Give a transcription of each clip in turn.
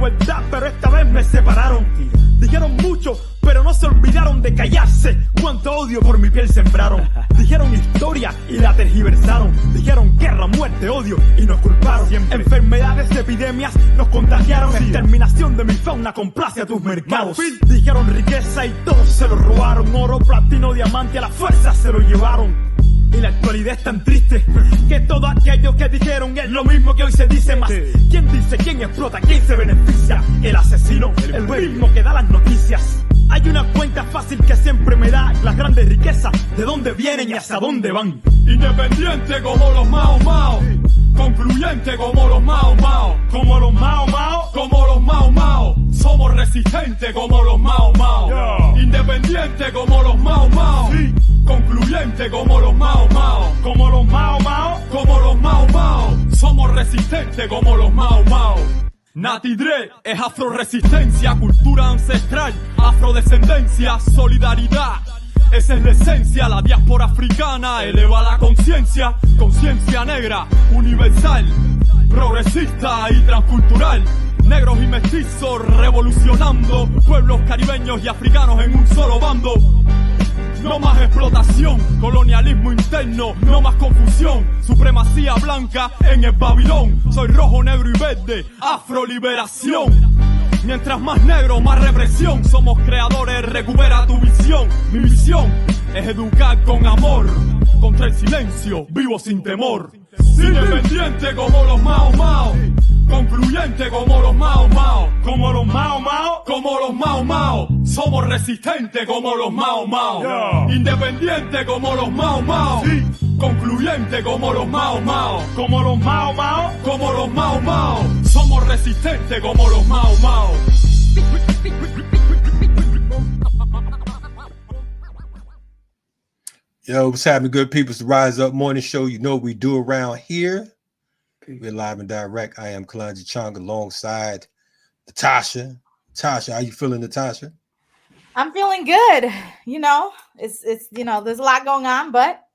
verdad, pero esta vez me separaron. Dijeron mucho, pero no se olvidaron de callarse. Cuánto odio por mi piel sembraron. Dijeron historia y la tergiversaron. Dijeron guerra, muerte, odio y nos culparon. Siempre. Enfermedades, epidemias nos contagiaron. Exterminación de mi fauna complace a tus mercados. Dijeron riqueza y todos se lo robaron. Oro, platino, diamante, a la fuerza se lo llevaron. Y la actualidad es tan triste que todo aquello que dijeron es lo mismo que hoy se dice más. ¿Quién dice, quién explota, quién se beneficia? El asesino, el mismo que da las noticias. Hay una cuenta fácil que siempre me da las grandes riquezas, de dónde vienen y hasta dónde van. Independiente como los Mao Mao, concluyente como los Mao Mao, como los Mao Mao, como los Mao Mao. Somos resistentes como los Mao Mao, independiente como los Mao Mao, concluyente como los Mao Mao, como los Mao Mao, como los Mao Mao. Somos resistentes como los Mao Mao. Nati Dre es afroresistencia, cultura ancestral, afrodescendencia, solidaridad. Esa es la esencia, la diáspora africana eleva la conciencia, conciencia negra, universal, progresista y transcultural. Negros y mestizos revolucionando, pueblos caribeños y africanos en un solo bando. No más explotación, colonialismo interno, no más confusión, supremacía blanca en el Babilón. Soy rojo, negro y verde, afroliberación. Mientras más negro, más represión. Somos creadores, recupera tu visión. Mi misión es educar con amor, contra el silencio, vivo sin temor. Independiente como los Mao Mao, concluyente como los Mao Mao, como los Mao Mao, como los Mao Mao. Somos resistentes como los Mao Mao, independiente como los Mao Mao, concluyente como los Mao Mao, como los Mao Mao, como los Mao Mao. Somos resistentes como los Mao Mao. Yo, what's happening, good people? It's the Rise Up Morning Show. You know what we do around here. We're live and direct. I am Kalonji Chong alongside Natasha. Natasha, how you feeling, Natasha? I'm feeling good. You know, it's you know, there's a lot going on, but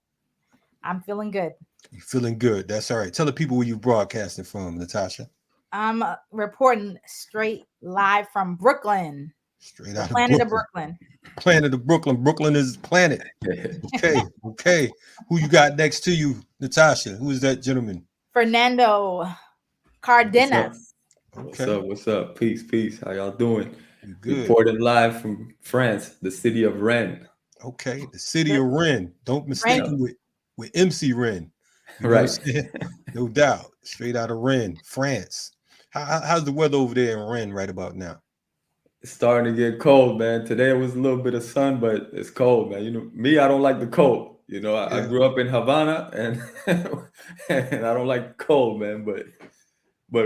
I'm feeling good. You feeling good? That's all right. Tell the people where you broadcasting from, Natasha. I'm reporting straight live from Brooklyn. Straight out planet of Brooklyn. Planet of Brooklyn. Brooklyn is planet. Okay. Who you got next to you, Natasha? Who is that gentleman? Fernando Cardenas. What's up? Peace. How y'all doing? Good. Reporting live from France, the city of Rennes. Okay, the city of Rennes. Don't mistake him with MC Rennes. Right. No doubt. Straight out of Rennes, France. How's the weather over there in Rennes right about now? It's starting to get cold, man. Today it was a little bit of sun, but it's cold, man. You know, me, I don't like the cold. You know, I grew up in Havana and and I don't like cold, man. But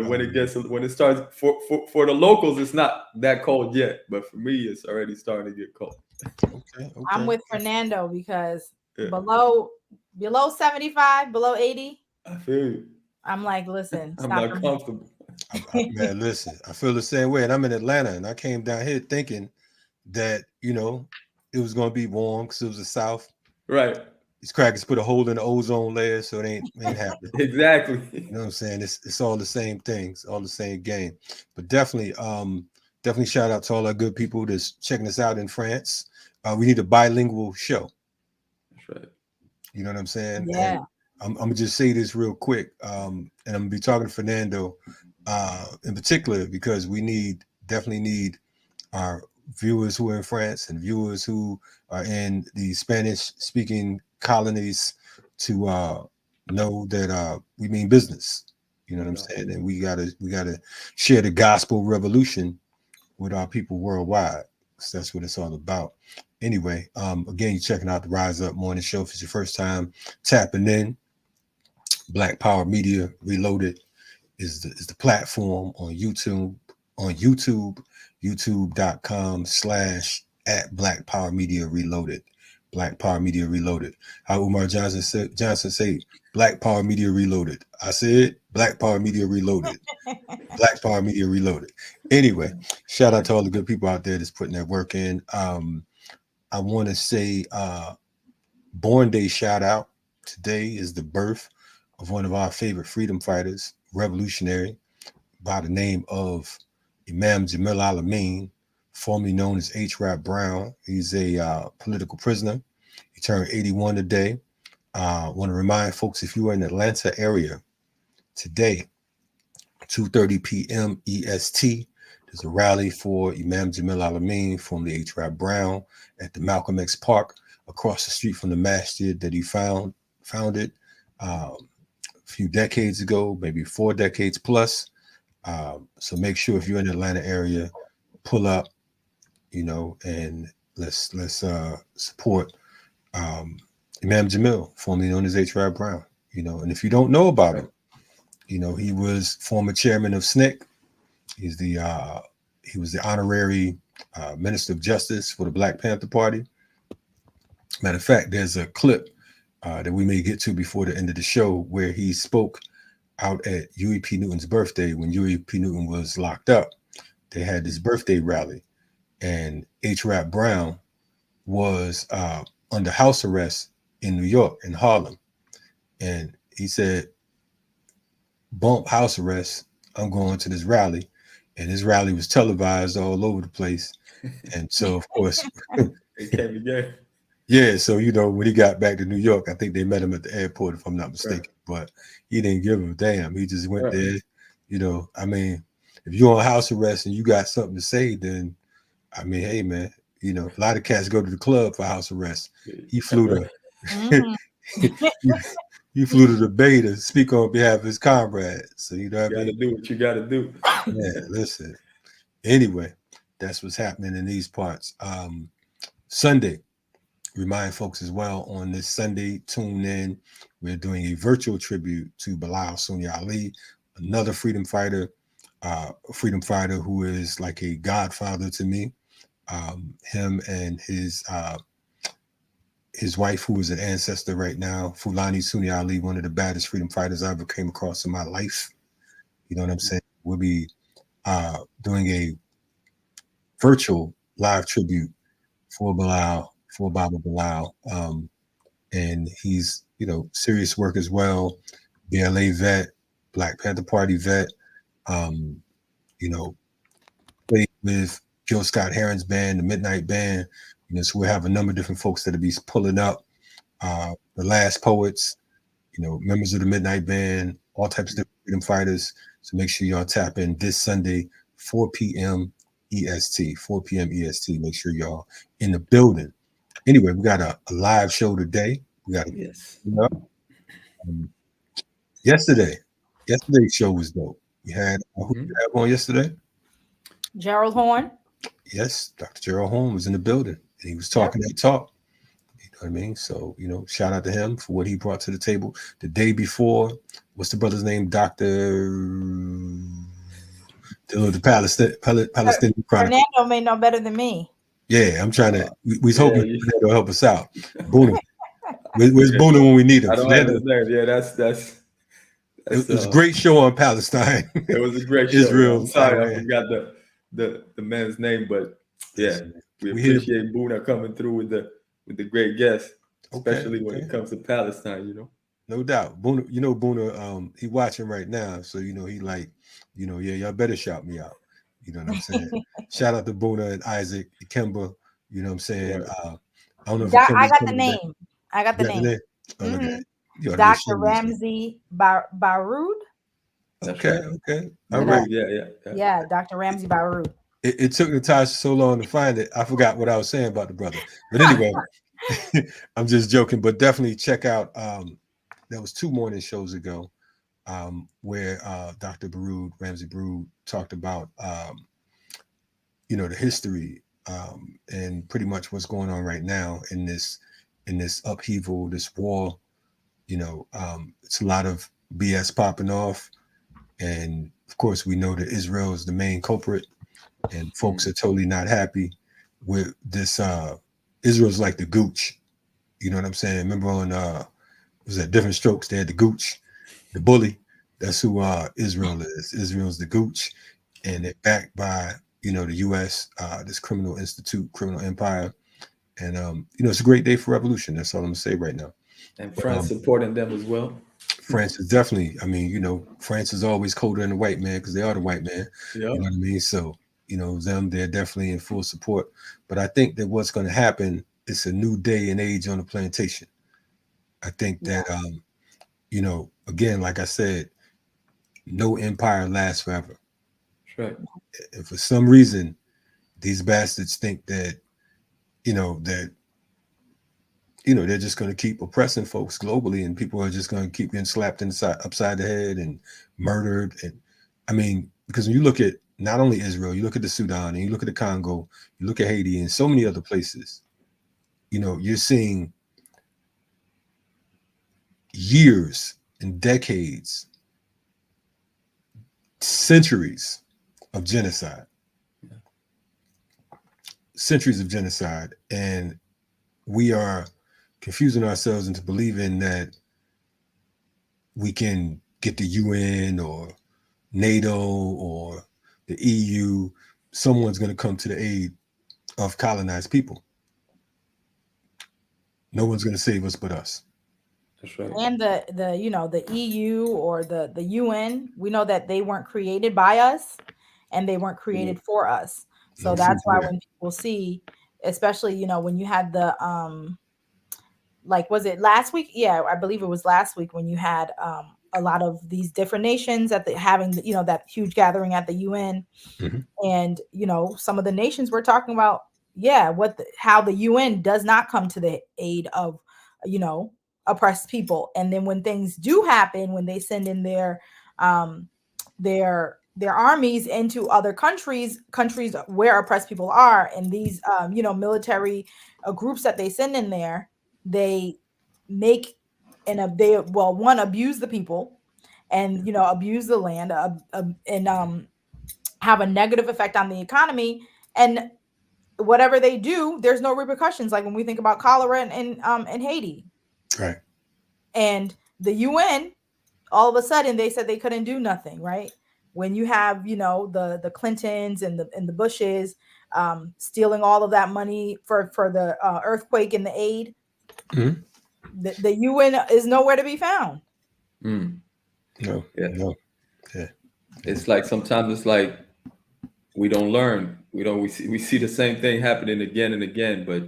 when it starts for the locals, it's not that cold yet. But for me, it's already starting to get cold. Okay. I'm with Fernando because below 75, below 80. I feel you. I'm like, listen, I'm not comfortable. Man, listen, I feel the same way. And I'm in Atlanta, and I came down here thinking that, you know, it was going to be warm because it was the South. Right. These crackers put a hole in the ozone layer, so it ain't happening. Exactly. You know what I'm saying? It's all the same things, all the same game. But definitely shout out to all our good people that's checking us out in France. We need a bilingual show. That's right. You know what I'm saying? Yeah. And I'm gonna just say this real quick, and I'm gonna be talking to Fernando in particular because we definitely need our viewers who are in France and viewers who are in the Spanish-speaking colonies to know that we mean business. You know what I'm saying? And we gotta share the gospel revolution with our people worldwide. So that's what it's all about. Anyway, again, you're checking out the Rise Up Morning Show. If it's your first time tapping in, Black Power Media Reloaded is the platform on YouTube, youtube.com/@Black Power Media Reloaded. Black Power Media Reloaded. How Umar Johnson say Black Power Media Reloaded. I said Black Power Media Reloaded. Black Power Media Reloaded. Anyway, shout out to all the good people out there that's putting that work in. I want to say Born Day shout out. Today is the birth of one of our favorite freedom fighters, revolutionary, by the name of Imam Jamil Al-Amin, formerly known as H. Rap Brown. He's a political prisoner. He turned 81 today. Want to remind folks, if you are in the Atlanta area today, 2:30 p.m. EST, there's a rally for Imam Jamil Al-Amin, formerly H. Rap Brown, at the Malcolm X Park across the street from the masjid that he founded a few decades ago, maybe 4 decades plus. So make sure if you're in the Atlanta area, pull up, and let's support Imam Jamil, formerly known as H. Rap Brown. And if you don't know about him, he was former chairman of SNCC. He was the honorary Minister of Justice for the Black Panther Party. Matter of fact, there's a clip that we may get to before the end of the show where he spoke out at Huey P. Newton's birthday when Huey P. Newton was locked up. They had this birthday rally, and H. Rap Brown was under house arrest in New York, in Harlem. And he said, bump house arrest, I'm going to this rally. And this rally was televised all over the place. And so, of course, it came again. Yeah, so when he got back to New York, I think they met him at the airport, if I'm not mistaken. Right. But he didn't give a damn. He just went there. I mean, if you're on house arrest and you got something to say, then I mean, hey man, a lot of cats go to the club for house arrest. He flew to he flew to the Bay to speak on behalf of his comrades. So you gotta do what you gotta do. Yeah, listen. Anyway, that's what's happening in these parts. Sunday. Remind folks as well, on this Sunday, tune in. We're doing a virtual tribute to Bilal Sunni Ali, another freedom fighter who is like a godfather to me. Him and his wife, who is an ancestor right now, Fulani Sunni Ali, one of the baddest freedom fighters I ever came across in my life. You know what I'm saying? We'll be doing a virtual live tribute for Baba Bilal, and he's serious work as well. BLA vet, Black Panther Party vet. Played with Gil Scott Heron's band, the Midnight Band. So we'll have a number of different folks that'll be pulling up. The Last Poets, members of the Midnight Band, all types of different freedom fighters. So make sure y'all tap in this Sunday, 4 p.m. EST. 4 p.m. EST. Make sure y'all in the building. Anyway, we got a live show today. We got yesterday's show was dope. We had who did you have on yesterday? Gerald Horn. Yes, Dr. Gerald Horn was in the building, and he was talking that talk. You know what I mean? So shout out to him for what he brought to the table. The day before, what's the brother's name? The Palestinian Chronicle. Fernando may know better than me. Yeah, I'm trying to. We hoping they'll help us out. Boona, where's Boona when we need him? I don't understand. Yeah, that's. It was a great show on Palestine. It was a great show. Israel. I'm sorry, I forgot the man's name, but yeah, we appreciate Boona coming through with the great guests, especially when it comes to Palestine. No doubt, Boona. Boona. He watching right now, so he like, yeah, y'all better shout me out. You know what I'm saying? Shout out to Boona and Isaac, Kemba. You know what I'm saying? Right. I don't know if I got the name. I got the name. Oh, okay. Dr. Ramsey Baroud. Okay. All right. Yeah. Dr. Ramsey Baroud. It took Natasha so long to find it. I forgot what I was saying about the brother. But anyway, I'm just joking. But definitely check out. There was 2 morning shows ago where Dr. Ramsey Baroud, talked about the history and pretty much what's going on right now in this upheaval, this war. It's a lot of BS popping off, and of course we know that Israel is the main culprit, and folks are totally not happy with this. Israel's like the gooch, you know what I'm saying? Remember on was that Different Strokes? They had the gooch, the bully. That's who Israel is. Israel's the gooch, and they're backed by the U.S. This criminal empire, and it's a great day for revolution. That's all I'm gonna say right now. And France supporting them as well. France is definitely, I mean, you know, France is always colder than the white man because they are the white man. Yeah. You know what I mean? So, you know, they're definitely in full support. But I think that what's going to happen is a new day and age on the plantation. I think that, you know, again, like I said, no empire lasts forever. That's right. And for some reason, these bastards think that, you know, they're just going to keep oppressing folks globally, and people are just going to keep getting slapped upside the head and murdered. And I mean, because when you look at not only Israel, you look at the Sudan, and you look at the Congo, you look at Haiti, and so many other places, you know, you're seeing years and decades, centuries of genocide. Centuries of genocide. And we are confusing ourselves into believing that we can get the UN or NATO or the EU, someone's going to come to the aid of colonized people. No one's going to save us but us. That's right. And the you know, the EU or the UN, we know that they weren't created by us and they weren't created for us. So No that's why free when people see, especially, you know, when you had the like, was it last week? Yeah, I believe it was last week when you had a lot of these different nations at the having you know, that huge gathering at the UN. And you know, some of the nations were talking about, yeah, how the UN does not come to the aid of, you know, oppressed people. And then when things do happen, when they send in their armies into other countries where oppressed people are, and these you know, military groups that they send in there, they make they one, abuse the people, and you know, abuse the land, and have a negative effect on the economy. And whatever they do, there's no repercussions, like when we think about cholera in Haiti. Right. And the UN, all of a sudden they said they couldn't do nothing, right? When you have, you know, the Clintons and the Bushes stealing all of that money for the earthquake and the aid, the UN is nowhere to be found. No. Yeah. No. Yeah. It's like sometimes it's like we don't learn. We see the same thing happening again and again. But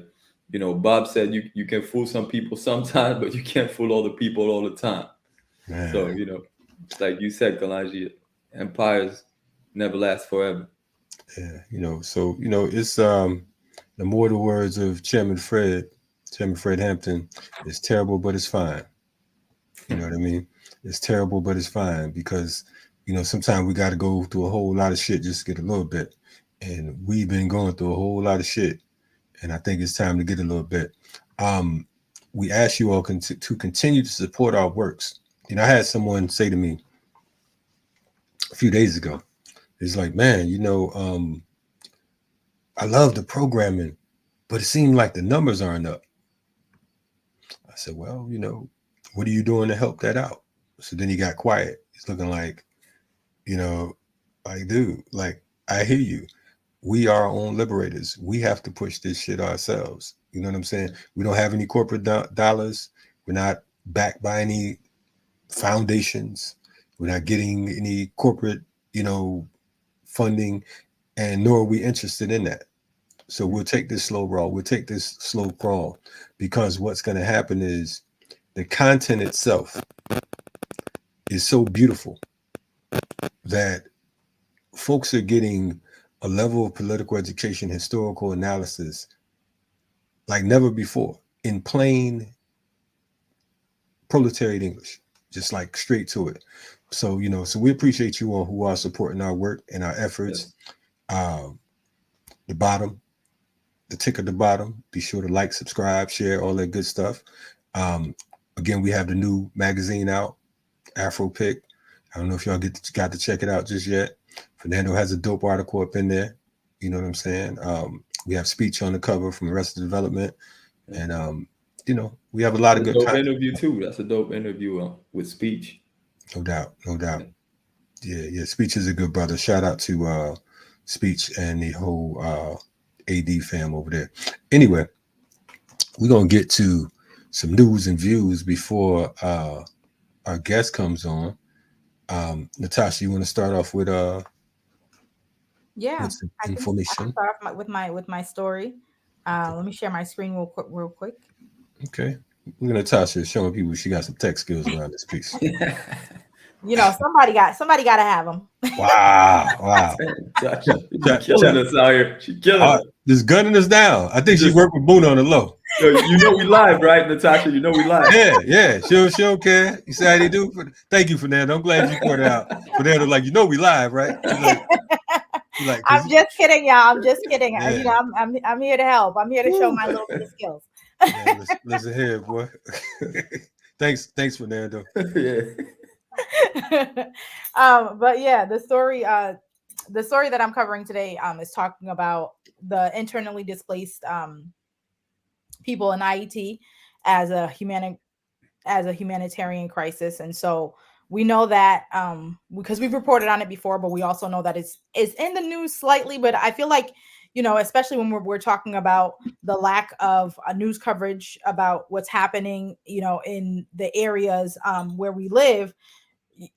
you know, Bob said you can fool some people sometimes, but you can't fool all the people all the time. Man. So you know, it's like you said, Kalanji, empires never last forever. Yeah, you know, so you know, it's the more the words of Chairman Fred Hampton, it's terrible, but it's fine. You know what I mean? It's terrible, but it's fine, because you know, sometimes we got to go through a whole lot of shit just to get a little bit, and we've been going through a whole lot of shit, and I think it's time to get a little bit. We ask you all to continue to support our works. You know, I had someone say to me a few days ago, it's like, man, you know, I love the programming, but it seemed like the numbers aren't up. I said, well, you know, what are you doing to help that out? So then he got quiet. He's looking like, you know, like, dude, like, I hear you. We are our own liberators. We have to push this shit ourselves. You know what I'm saying? We don't have any corporate dollars. We're not backed by any foundations. We're not getting any corporate, you know, funding, and nor are we interested in that. So we'll take this slow roll. We'll take this slow crawl, because what's going to happen is the content itself is so beautiful that folks are getting a level of political education, historical analysis like never before, in plain proletariat English, just like straight to it. So, you know, so we appreciate you all who are supporting our work and our efforts. Yes. The tick at the bottom, be sure to like, subscribe, share, all that good stuff. Again, we have the new magazine out, Afro Pick. I don't know if y'all got to check it out just yet. Fernando has a dope article up in there. You know what I'm saying? We have speech on the cover from Arrested Development. And, you know, we have a lot of good dope interview too. That's a dope interview with Speech. No doubt. No doubt. Yeah. Speech is a good brother. Shout out to Speech and the whole AD fam over there. Anyway, we're going to get to some news and views before our guest comes on. Natasha, you want to start off with Yeah, some I can information? start off with my story. Let me share my screen real quick. Okay. Natasha is showing people she got some tech skills around this piece. You know, somebody got to have them. Wow. Wow. Tasha, you be Chat, killing chat. us out here. She killing us. Just gunning us down. I think she Just worked with Boone on the low. you know we live, right, Natasha? You know we live. Yeah. She don't care. You see how they do? Thank you, Fernando. I'm glad you pointed out. Fernando, like, we live, right? She's like, I'm cause just kidding, y'all. I'm just kidding. You yeah. know, I'm here to help. I'm here to show Woo. my little bit of skills. Man, listen here, boy. Thanks, Fernando. Yeah. But yeah, the story that I'm covering today is talking about the internally displaced people in IET as a humanitarian crisis. And so we know that because we've reported on it before, but we also know that it's in the news slightly. But I feel like, you know, especially when we're talking about the lack of news coverage about what's happening, you know, in the areas where we live,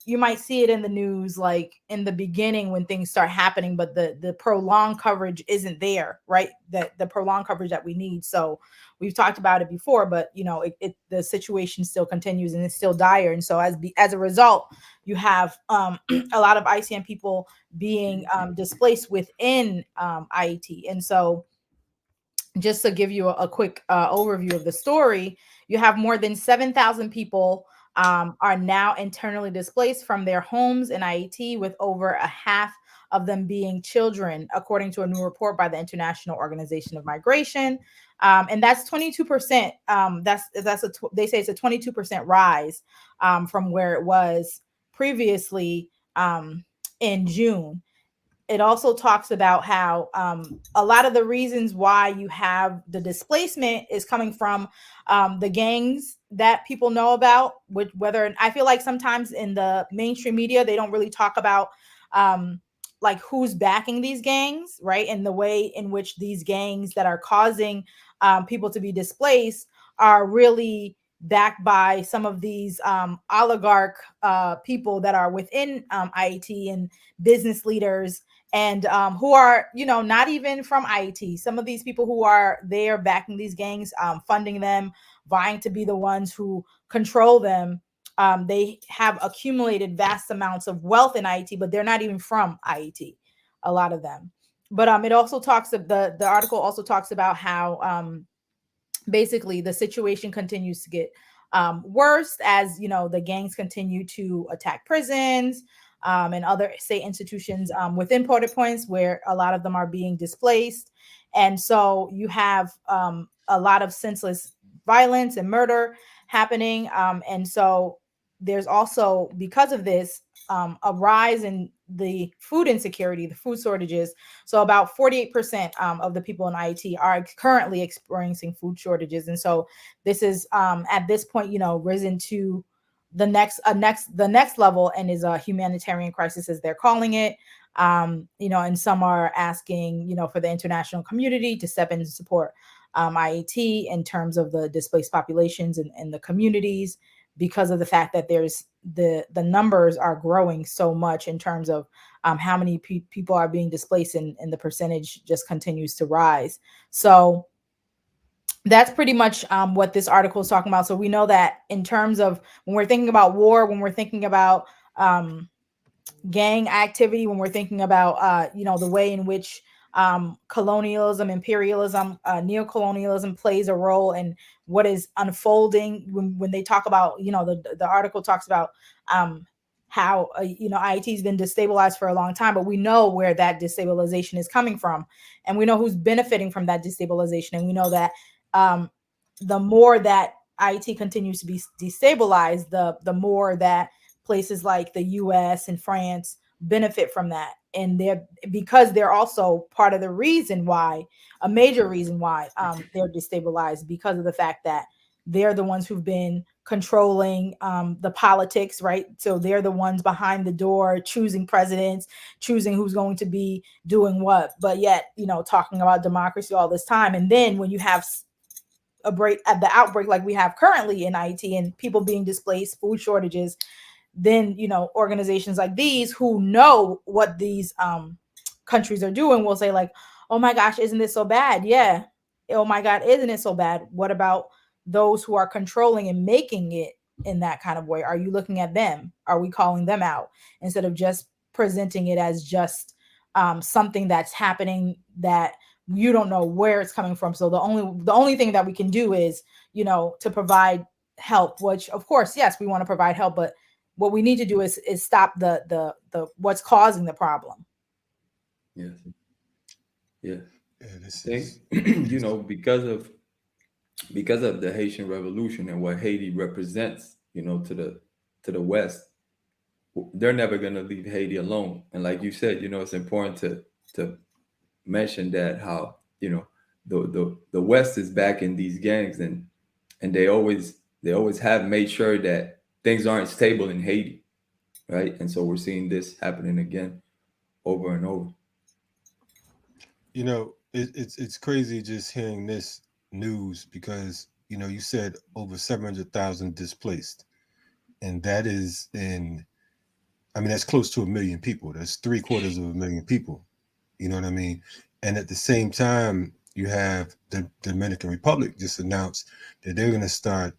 you might see it in the news like in the beginning when things start happening, but the prolonged coverage isn't there, right? That the prolonged coverage that we need. So we've talked about it before, but you know, the situation still continues and it's still dire. And so as a result, you have a lot of ICM people being displaced within IET. And so just to give you a quick overview of the story, you have more than 7,000 people are now internally displaced from their homes in IET, with over a half of them being children, according to a new report by the International Organization of Migration. And that's 22%. They say it's a 22% rise from where it was previously in June. It also talks about how a lot of the reasons why you have the displacement is coming from the gangs that people know about, whether I feel like sometimes in the mainstream media, they don't really talk about like who's backing these gangs, right? And the way in which these gangs that are causing people to be displaced are really backed by some of these oligarch people that are within IET and business leaders, and who are, you know, not even from IET. Some of these people who are there backing these gangs, funding them, vying to be the ones who control them, they have accumulated vast amounts of wealth in IET, but they're not even from IET, a lot of them. But it also talks of the article also talks about how basically the situation continues to get worse as, you know, the gangs continue to attack prisons and other state institutions within Port-au-Prince, where a lot of them are being displaced. And so you have a lot of senseless violence and murder happening. And so there's also, because of this, a rise in the food insecurity, the food shortages. So about 48% of the people in IET are currently experiencing food shortages. And so this is at this point, you know, risen to the next level, and is a humanitarian crisis, as they're calling it. You know, and some are asking, you know, for the international community to step in and support IET in terms of the displaced populations and the communities, because of the fact that there's the numbers are growing so much in terms of how many people are being displaced, and the percentage just continues to rise. So that's pretty much what this article is talking about. So we know that in terms of when we're thinking about war, when we're thinking about gang activity, when we're thinking about you know, the way in which colonialism, imperialism, neocolonialism plays a role in what is unfolding, when they talk about, you know, the article talks about how you know, IET has been destabilized for a long time, but we know where that destabilization is coming from, and we know who's benefiting from that destabilization, and we know that the more that IET continues to be destabilized, the more that places like the US and France benefit from that. And because they're also part of the reason why, a major reason why they're destabilized, because of the fact that they're the ones who've been controlling the politics, right? So they're the ones behind the door, choosing presidents, choosing who's going to be doing what, but yet, you know, talking about democracy all this time. And then when you have the outbreak like we have currently in Haiti, and people being displaced, food shortages, then organizations like these who know what these countries are doing will say like, oh my gosh, isn't this so bad? Yeah. Oh my god, isn't it so bad? What about those who are controlling and making it in that kind of way? Are you looking at them? Are we calling them out instead of just presenting it as just something that's happening that you don't know where it's coming from? So the only thing that we can do is to provide help, which of course, yes, we want to provide help, but what we need to do is stop the what's causing the problem. Yes. Yeah. Yeah, I this think, is because of the Haitian Revolution and what Haiti represents, to the West, they're never going to leave Haiti alone. And like you said, it's important to mention that how the West is backing these gangs, and they always have made sure that things aren't stable in Haiti, right? And so we're seeing this happening again over and over. it's crazy just hearing this news because you said over 700,000 displaced, and that is I mean that's close to a million people. That's three-quarters of a million people. You know what I mean? And at the same time, you have the Dominican Republic just announced that they're going to start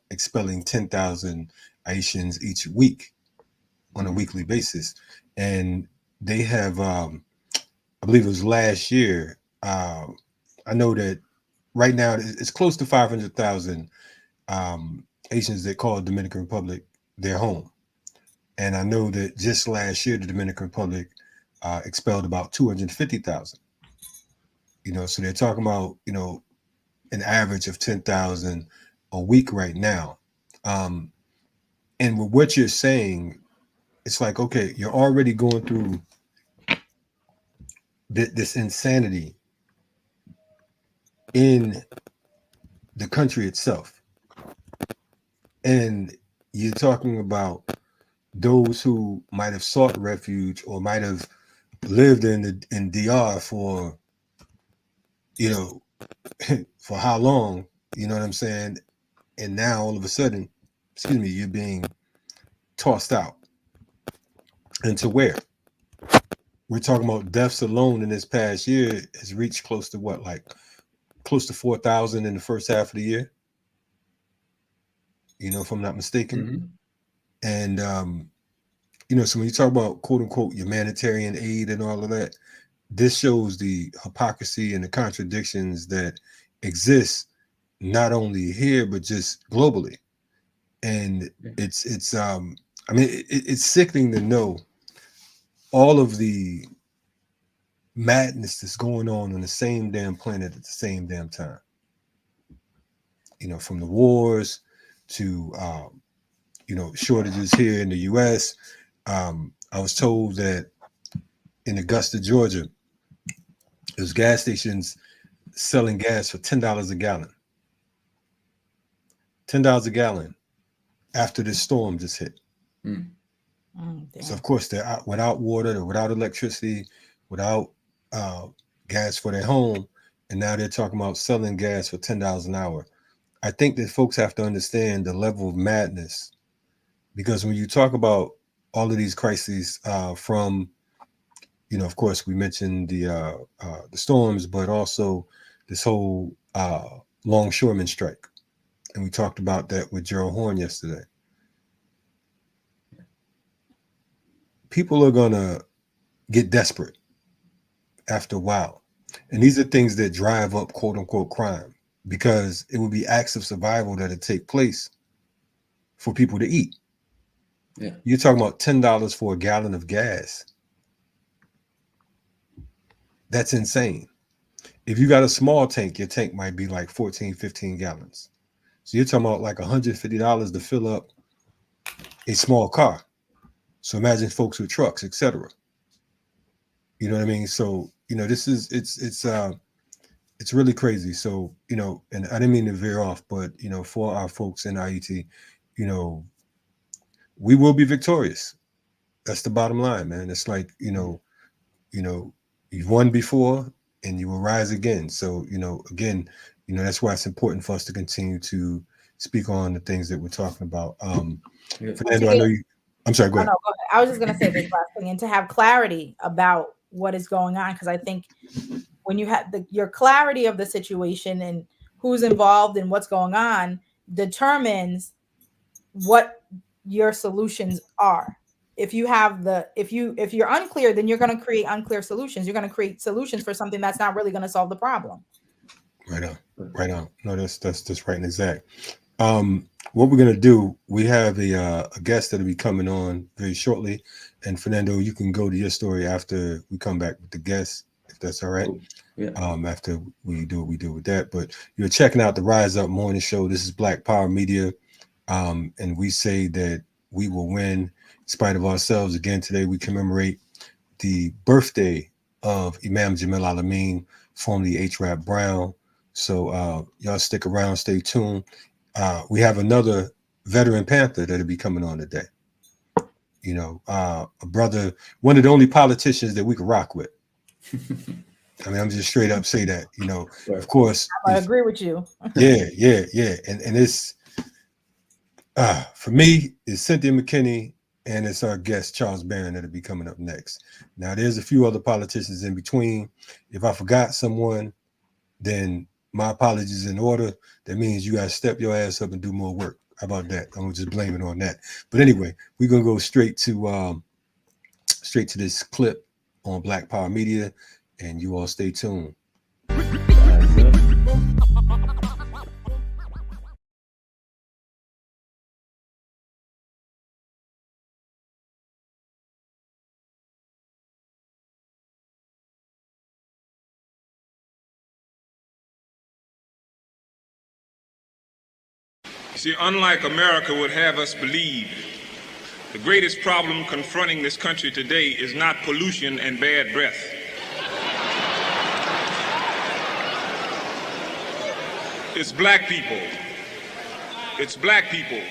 expelling 10,000 Haitians each week on a weekly basis, and they have I believe it was last year. I know that right now it's close to 500,000 Haitians that call Dominican Republic their home. And I know that just last year, the Dominican Republic expelled about 250,000. So they're talking about, an average of 10,000 a week right now. Um, and with what you're saying, it's like, okay, you're already going through this insanity in the country itself. And you're talking about those who might have sought refuge or might have lived in DR for, you know, for how long, you know what I'm saying? And now all of a sudden, excuse me, you're being tossed out. And to where? We're talking about deaths alone in this past year has reached close to what, like close to 4,000 in the first half of the year, if I'm not mistaken. Mm-hmm. And, so when you talk about quote unquote humanitarian aid and all of that, this shows the hypocrisy and the contradictions that exist not only here, but just globally. And it's I mean, it's sickening to know all of the madness that's going on the same damn planet at the same damn time. From the wars to shortages here in the U.S. I was told that in Augusta, Georgia, there's gas stations selling gas for $10 a gallon. $10 a gallon after this storm just hit. Mm. So of course they're out, without water, they're without electricity, without gas for their home, and now they're talking about selling gas for $10 an hour. I think that folks have to understand the level of madness, because when you talk about all of these crises, from of course we mentioned the storms, but also this whole longshoreman strike, and we talked about that with Gerald Horn yesterday. People are gonna get desperate after a while, and these are things that drive up quote unquote crime, because it would be acts of survival that would take place for people to eat. Yeah. You're talking about $10 for a gallon of gas. That's insane. If you got a small tank, your tank might be like 14, 15 gallons. So you're talking about like $150 to fill up a small car. So imagine folks with trucks, etc. You know what I mean? So, this is it's really crazy. So, and I didn't mean to veer off, but for our folks in IET, we will be victorious. That's the bottom line, man. It's like, you've won before, and you will rise again. So, again, that's why it's important for us to continue to speak on the things that we're talking about. Fernando, I know you. I'm sorry, go ahead. No, go ahead. I was just going to say this last thing, and to have clarity about what is going on, because I think when you have your clarity of the situation and who's involved and what's going on determines what your solutions are. If you're unclear, then you're going to create unclear solutions. You're going to create solutions for something that's not really going to solve the problem. Right on. No, that's right and exact. What we're gonna do, we have a guest that'll be coming on very shortly, and Fernando, you can go to your story after we come back with the guest, if that's all right. Yeah. After we do what we do with that. But you're checking out the Rise Up Morning Show. This is Black Power Media, and we say that we will win in spite of ourselves. Again, today we commemorate the birthday of Imam Jamil Al-Amin, formerly H. Rap Brown. So y'all stick around, stay tuned. We have another veteran Panther that'll be coming on today. A brother, one of the only politicians that we can rock with. I mean, I'm just straight up say that, of course. I agree with you. Yeah. And it's, for me, it's Cynthia McKinney, and it's our guest, Charles Barron, that'll be coming up next. Now, there's a few other politicians in between. If I forgot someone, then my apologies in order. That means you got to step your ass up and do more work. How about that? I'm just blaming on that. But anyway, we're going to go straight to this clip on Black Power Media, and you all stay tuned. See, unlike America would have us believe, the greatest problem confronting this country today is not pollution and bad breath. It's black people. It's black people.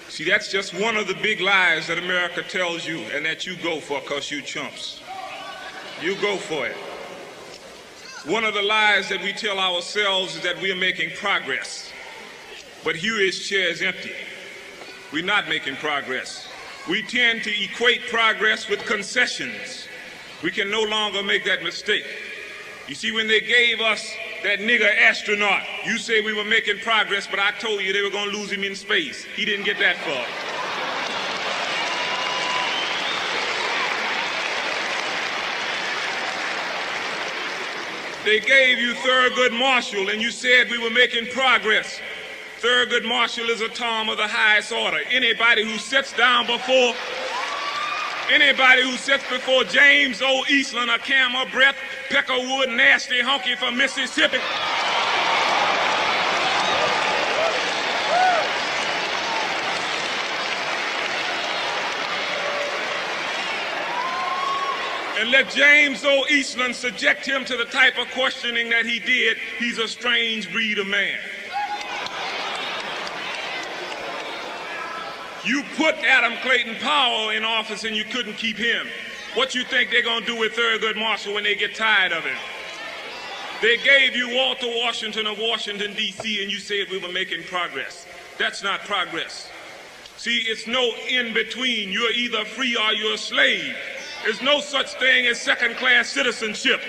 See, that's just one of the big lies that America tells you and that you go for because you chumps. You go for it. One of the lies that we tell ourselves is that we are making progress. But Huey's chair is empty. We're not making progress. We tend to equate progress with concessions. We can no longer make that mistake. You see, when they gave us that nigger astronaut, you say we were making progress, but I told you they were going to lose him in space. He didn't get that far. They gave you Thurgood Marshall, and you said we were making progress. Thurgood Marshall is a Tom of the highest order. Anybody who sits before James O. Eastland, a Camel Breath, Peckerwood, Nasty Hunky from Mississippi. And let James O. Eastland subject him to the type of questioning that he did. He's a strange breed of man. You put Adam Clayton Powell in office and you couldn't keep him. What you think they're going to do with Thurgood Marshall when they get tired of him? They gave you Walter Washington of Washington, D.C., and you said we were making progress. That's not progress. See, it's no in between. You're either free or you're a slave. There's no such thing as second-class citizenship.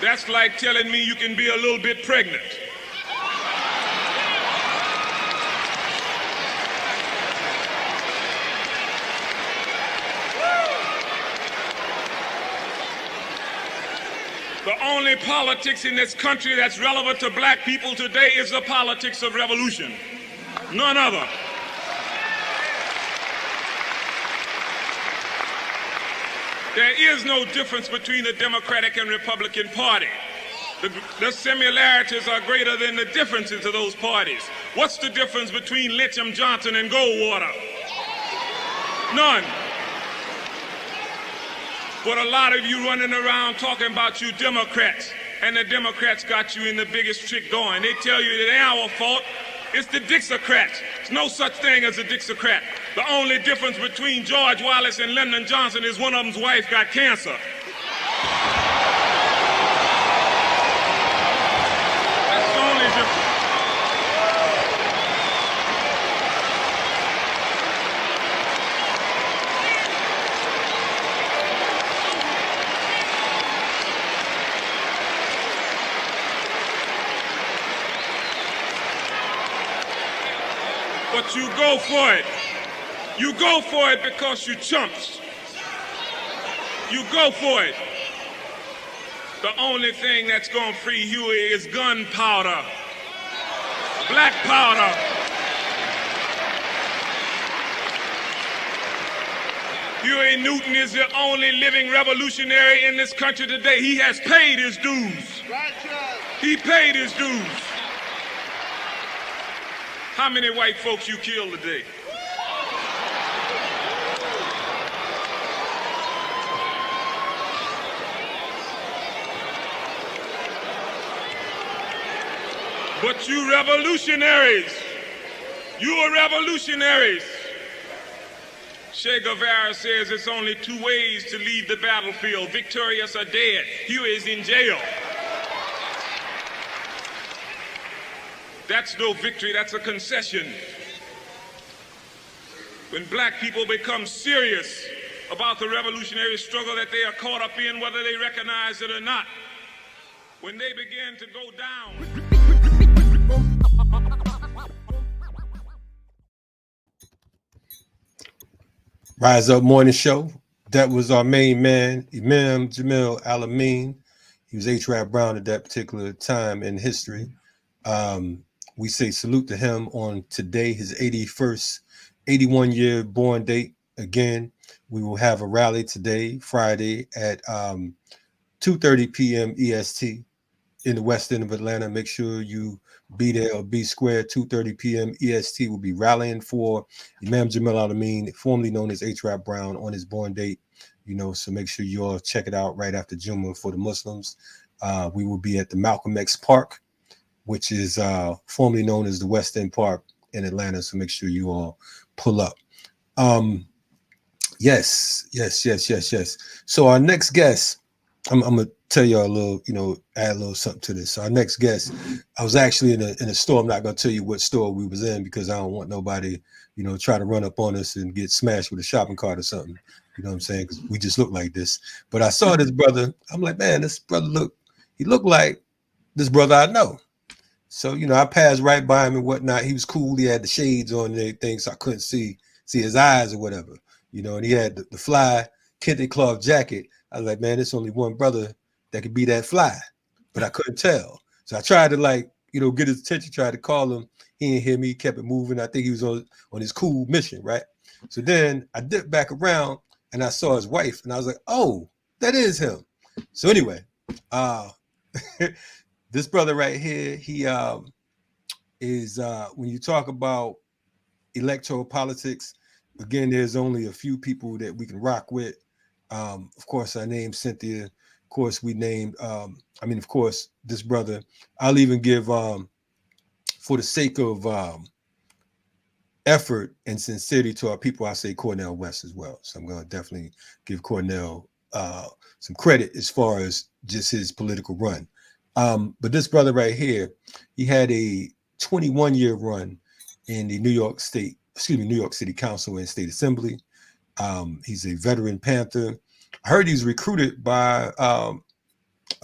That's like telling me you can be a little bit pregnant. The only politics in this country that's relevant to black people today is the politics of revolution. None other. There is no difference between the Democratic and Republican Party. The similarities are greater than the differences of those parties. What's the difference between Lyndon Johnson and Goldwater? None. But a lot of you running around talking about you Democrats, and the Democrats got you in the biggest trick going. They tell you it ain't our fault, it's the Dixiecrats. There's no such thing as a Dixiecrat. The only difference between George Wallace and Lyndon Johnson is one of them's wife got cancer. That's the only difference. But you go for it. You go for it because you chumps. You go for it. The only thing that's gonna free Huey is gunpowder, black powder. Huey Newton is the only living revolutionary in this country today. He has paid his dues. He paid his dues. How many white folks you killed today? But you revolutionaries, you are revolutionaries. Che Guevara says it's only two ways to leave the battlefield, victorious or dead. Huey is in jail. That's no victory, that's a concession. When black people become serious about the revolutionary struggle that they are caught up in, whether they recognize it or not, when they begin to go down. Rise Up Morning Show. That was our main man, Imam Jamil Al-Amin. He was H-Rap Brown at that particular time in history. We say salute to him on today, his 81-year born date. Again, we will have a rally today, Friday, at 2:30 p.m. EST in the west end of Atlanta. Make sure you be there or be square. 2:30 p.m. EST will be rallying for Imam Jamil Al-Amin, formerly known as H-Rap Brown, on his born date. You know, so make sure you all check it out right after Jummah for the Muslims. We will be at the Malcolm X Park, which is formerly known as the West End Park in Atlanta. So make sure you all pull up. Yes. So our next guest, I'm gonna tell y'all a little, add a little something to this. So our next guest, I was actually in a store. I'm not gonna tell you what store we was in because I don't want nobody, try to run up on us and get smashed with a shopping cart or something. You know what I'm saying? Because we just look like this. But I saw this brother. I'm like, man, this brother he looked like this brother I know. So, I passed right by him and whatnot. He was cool. He had the shades on and everything, so I couldn't see his eyes or whatever, and he had the fly kente cloth jacket. I was like, man, there's only one brother that could be that fly, but I couldn't tell. So I tried to get his attention, tried to call him. He didn't hear me, he kept it moving. I think he was on his cool mission, right? So then I dipped back around and I saw his wife and I was like, oh, that is him. So anyway, this brother right here, he is when you talk about electoral politics, again, there's only a few people that we can rock with. Of course, I named Cynthia. Of course, we named, of course, this brother. I'll even give, for the sake of effort and sincerity to our people, I say Cornel West as well. So I'm going to definitely give Cornel some credit as far as just his political run. But this brother right here, he had a 21-year run in the New York City Council and State Assembly. He's a veteran Panther. I heard he's recruited by a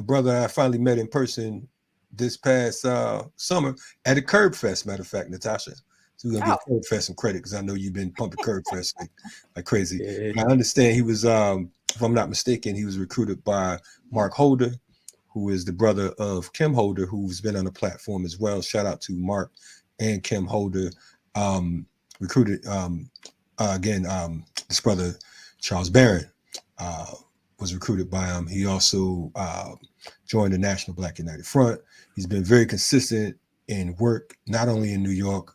brother I finally met in person this past summer at a Curb Fest, matter of fact, Natasha. So we're gonna give Curb Fest some credit because I know you've been pumping Curb Fest like crazy. Yeah. I understand he was, if I'm not mistaken, he was recruited by Mark Holder, who is the brother of Kim Holder, who's been on the platform as well. Shout out to Mark and Kim Holder. Recruited this brother Charles Barron was recruited by him. He also joined the National Black United Front. He's been very consistent in work, not only in New York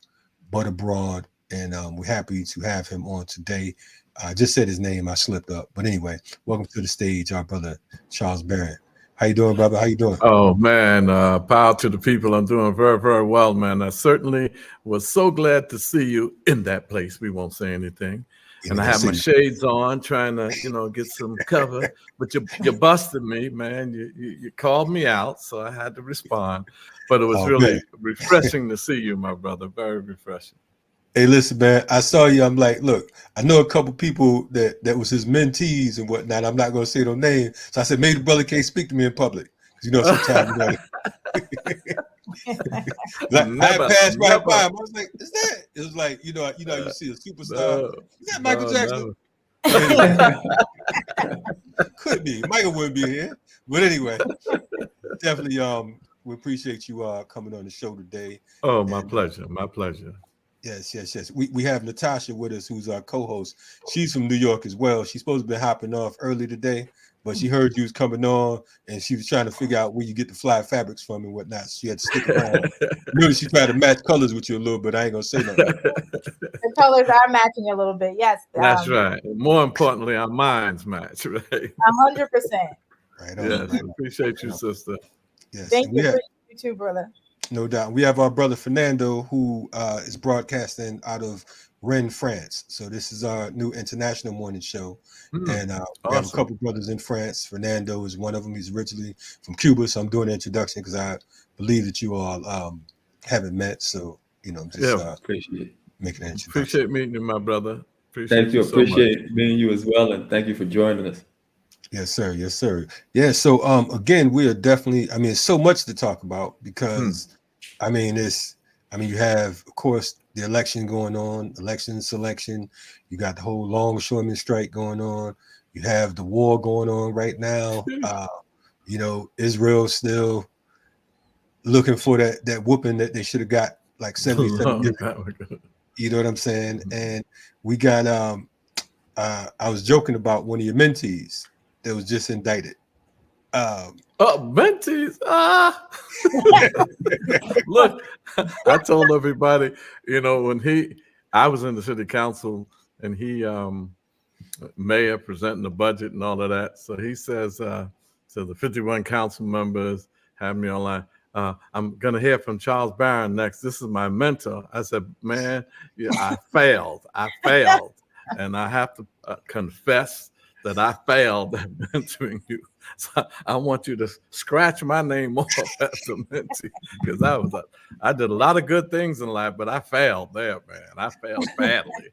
but abroad, and we're happy to have him on today. I just said his name, I slipped up, but anyway, welcome to the stage, our brother Charles Barron. How you doing, brother? How you doing? Oh man, power to the people. I'm doing very, very well, man. I certainly was so glad to see you in that place. We won't say anything. And I Good to have see my you. shades on, trying to, get some cover. But you busted me, man. You called me out, so I had to respond. But it was Oh man. really refreshing to see you, my brother. Very refreshing. Hey, listen, man. I saw you. I'm like, look, I know a couple people that was his mentees and whatnot. I'm not gonna say their name. So I said, maybe the brother can't speak to me in public. Sometimes like, I Never, passed right by never. him. I was like, is that? It was like, you see a superstar. No, Is that Michael no, Jackson? never. Anyway, could be. Michael wouldn't be here. But anyway, definitely we appreciate you coming on the show today. Oh, my pleasure. My pleasure. Yes. We have Natasha with us, who's our co-host. She's from New York as well. She's supposed to be hopping off early today, but she heard you was coming on, and she was trying to figure out where you get the fly fabrics from and whatnot. So she had to stick around. Really, she tried to match colors with you a little bit. I ain't gonna say nothing. The colors are matching a little bit. Yes. That's right. More importantly, our minds match, right? 100%. Right on. Yes, Right on. appreciate you, sister. Yes. Thank you for you too, brother. No doubt. We have our brother Fernando, who is broadcasting out of Rennes, France. So this is our new international morning show. And we have a couple brothers in France. Fernando is one of them. He's originally from Cuba. So I'm doing an introduction because I believe that you all haven't met. So, appreciate making an introduction. Appreciate meeting you, my brother. Thank you. Appreciate meeting you as well. And thank you for joining us. Yes, sir. Yes, sir. Yeah. So again, we are definitely, it's so much to talk about because you have, of course, the election going on, election selection. You got the whole longshoreman strike going on. You have the war going on right now. Israel still looking for that whooping that they should have got like 77 years ago. You know what I'm saying? And we got I was joking about one of your mentees that was just indicted. Mentees. Look, I told everybody, when I was in the city council and he mayor presenting the budget and all of that. So he says to the 51 council members, have me online. I'm gonna hear from Charles Barron next. This is my mentor. I said, man, I failed. And I have to confess that I failed at mentoring you. So I want you to scratch my name off as a mentee because I did a lot of good things in life, but I failed there, man. I failed badly.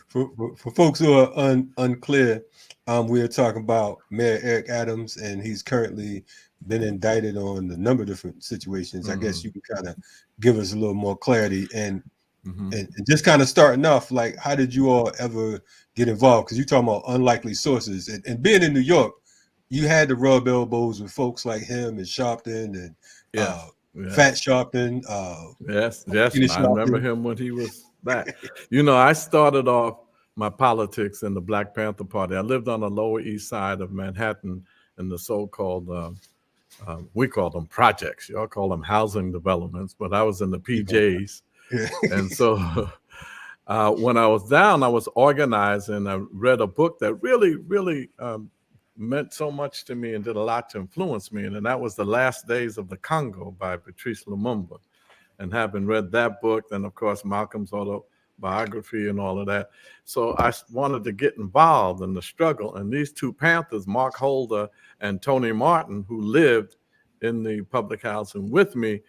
For folks who are unclear, we are talking about Mayor Eric Adams, and he's currently been indicted on a number of different situations. I guess you can kind of give us a little more clarity and just kind of starting off, like, how did you all ever get involved? Because you're talking about unlikely sources, and being in New York, you had to rub elbows with folks like him and Sharpton and Fat Sharpton. Yes, I remember him when he was back. I started off my politics in the Black Panther Party. I lived on the Lower East Side of Manhattan in the so-called, we call them projects. Y'all call them housing developments, but I was in the PJs. And so when I was down, I was organized, and I read a book that really, really meant so much to me and did a lot to influence me. And that was The Last Days of the Congo by Patrice Lumumba. And having read that book, then of course Malcolm's autobiography and all of that. So I wanted to get involved in the struggle. And these two Panthers, Mark Holder and Tony Martin, who lived in the public housing with me,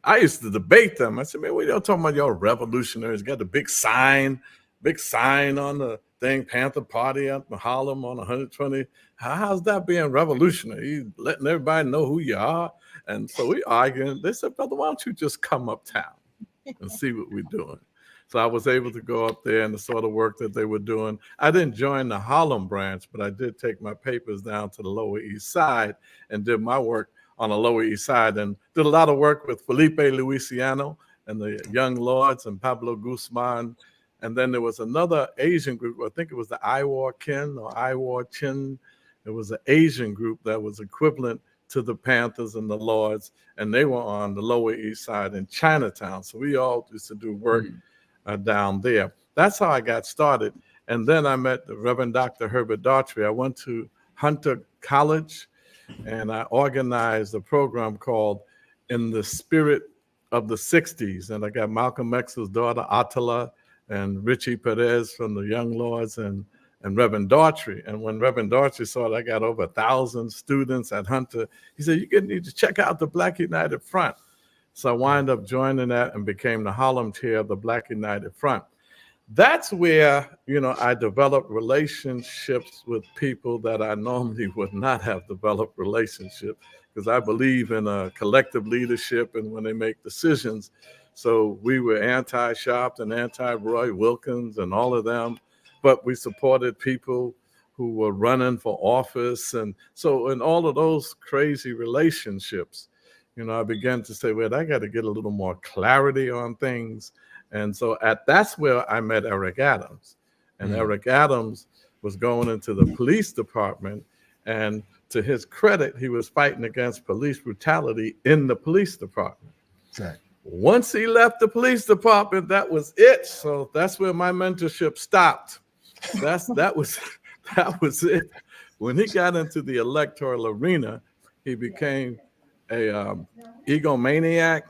I used to debate them. I said, man, what are y'all talking about? Y'all revolutionaries. Got the big sign on the thing, Panther Party up in Harlem on 120. How's that being revolutionary? You letting everybody know who you are? And so we arguing. They said, brother, why don't you just come uptown and see what we're doing? So I was able to go up there and the sort of work that they were doing. I didn't join the Harlem branch, but I did take my papers down to the Lower East Side and did my work on the Lower East Side and did a lot of work with Felipe Luisiano and the Young Lords and Pablo Guzman. And then there was another Asian group, I think it was the Iwar Kin or Iwar Chin. It was an Asian group that was equivalent to the Panthers and the Lords, and they were on the Lower East Side in Chinatown. So we all used to do work down there. That's how I got started. And then I met the Reverend Dr. Herbert Daughtry. I went to Hunter College and I organized a program called In the Spirit of the 60s. And I got Malcolm X's daughter, Attila, and Richie Perez from the Young Lords, and Reverend Daughtry. And when Reverend Daughtry saw that I got over 1,000 students at Hunter, he said, you need to check out the Black United Front. So I wound up joining that and became the Harlem chair of the Black United Front. That's where, I developed relationships with people that I normally would not have developed relationships, because I believe in a collective leadership and when they make decisions. So we were anti-Sharp and anti-Roy Wilkins and all of them, but we supported people who were running for office. And so in all of those crazy relationships, I began to say, well, I got to get a little more clarity on things. And so that's where I met Eric Adams. And Eric Adams was going into the police department. And to his credit, he was fighting against police brutality in the police department. Right. Once he left the police department, that was it. So that's where my mentorship stopped. That was it. When he got into the electoral arena, he became a egomaniac.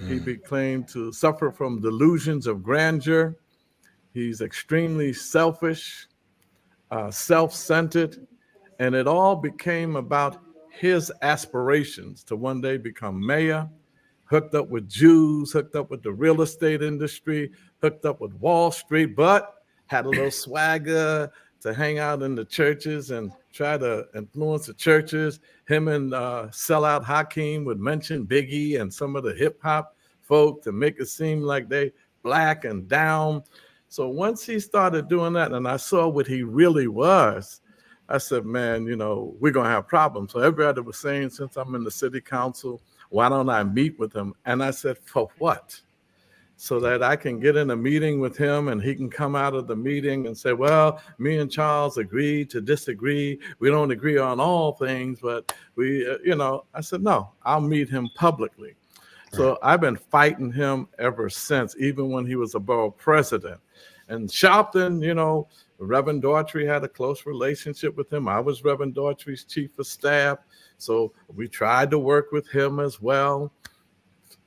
He became to suffer from delusions of grandeur. He's extremely selfish, self-centered, and it all became about his aspirations to one day become mayor, hooked up with Jews, hooked up with the real estate industry, hooked up with Wall Street, but had a little swagger to hang out in the churches and try to influence the churches. Him and sellout Hakeem would mention Biggie and some of the hip hop folk to make it seem like they black and down. So once he started doing that and I saw what he really was, I said, man, we're going to have problems. So everybody was saying, since I'm in the city council, why don't I meet with him? And I said, for what? So that I can get in a meeting with him and he can come out of the meeting and say, well, me and Charles agreed to disagree. We don't agree on all things, but I said, no, I'll meet him publicly. So I've been fighting him ever since, even when he was a borough president. And Sharpton, Reverend Daughtry had a close relationship with him. I was Reverend Daughtry's chief of staff. So we tried to work with him as well.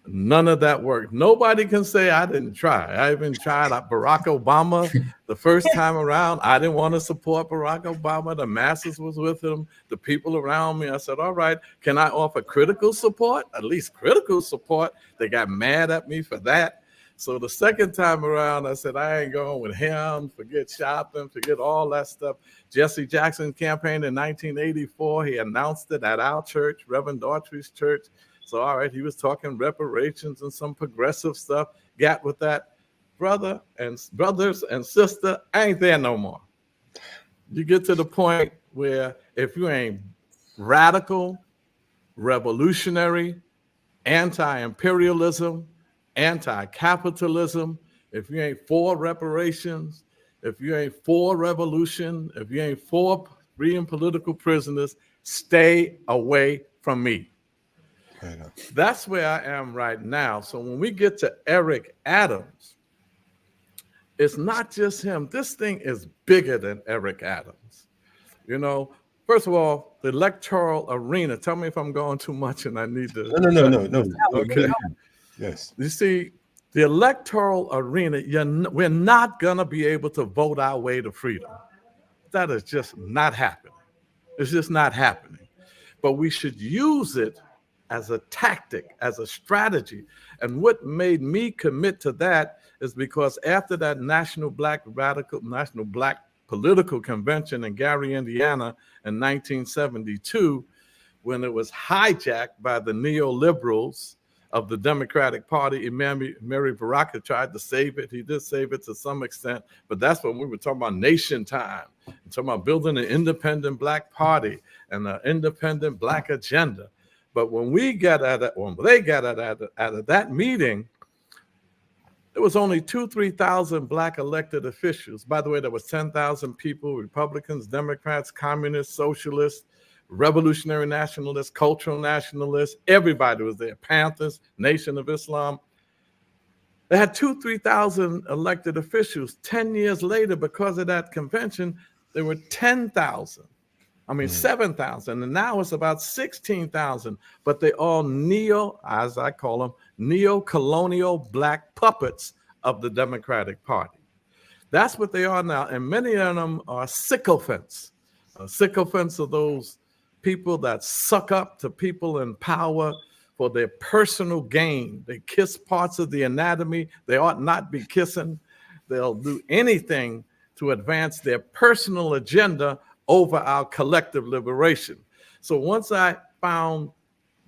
None of that worked. Nobody can say I didn't try. I even tried Barack Obama the first time around. I didn't want to support Barack Obama. The masses was with him, the people around me. I said, all right, can I offer critical support? At least critical support. They got mad at me for that. So the second time around, I said, I ain't going with him. Forget shopping, forget all that stuff. Jesse Jackson campaigned in 1984. He announced it at our church, Reverend Daughtry's church. So, all right, he was talking reparations and some progressive stuff. Got with that. Brothers and sister, I ain't there no more. You get to the point where if you ain't radical, revolutionary, anti-imperialism, anti-capitalism, if you ain't for reparations, if you ain't for revolution, if you ain't for freeing political prisoners, stay away from me. That's where I am right now. So when we get to Eric Adams, it's not just him. This thing is bigger than Eric Adams. First of all, the electoral arena. Tell me if I'm going too much and I need to. No. Okay. Yes. You see, the electoral arena, we're not going to be able to vote our way to freedom. That is just not happening. It's just not happening. But we should use it as a tactic, as a strategy. And what made me commit to that is because after that National Black Political Convention in Gary, Indiana in 1972, when it was hijacked by the neoliberals of the Democratic Party, Mary Baraka tried to save it. He did save it to some extent, but that's when we were talking about nation time, talking about building an independent Black party and an independent Black agenda. But when they got out of that meeting, there was only 3,000 Black elected officials. By the way, there was 10,000 people, Republicans, Democrats, communists, socialists, revolutionary nationalists, cultural nationalists. Everybody was there. Panthers, Nation of Islam. They had 3,000 elected officials. 10 years later, because of that convention, there were 10,000. I mean, 7,000, and now it's about 16,000. But they all as I call them, neo-colonial black puppets of the Democratic Party. That's what they are now, and many of them are sycophants. Sycophants are those people that suck up to people in power for their personal gain. They kiss parts of the anatomy they ought not be kissing. They'll do anything to advance their personal agenda over our collective liberation. So once I found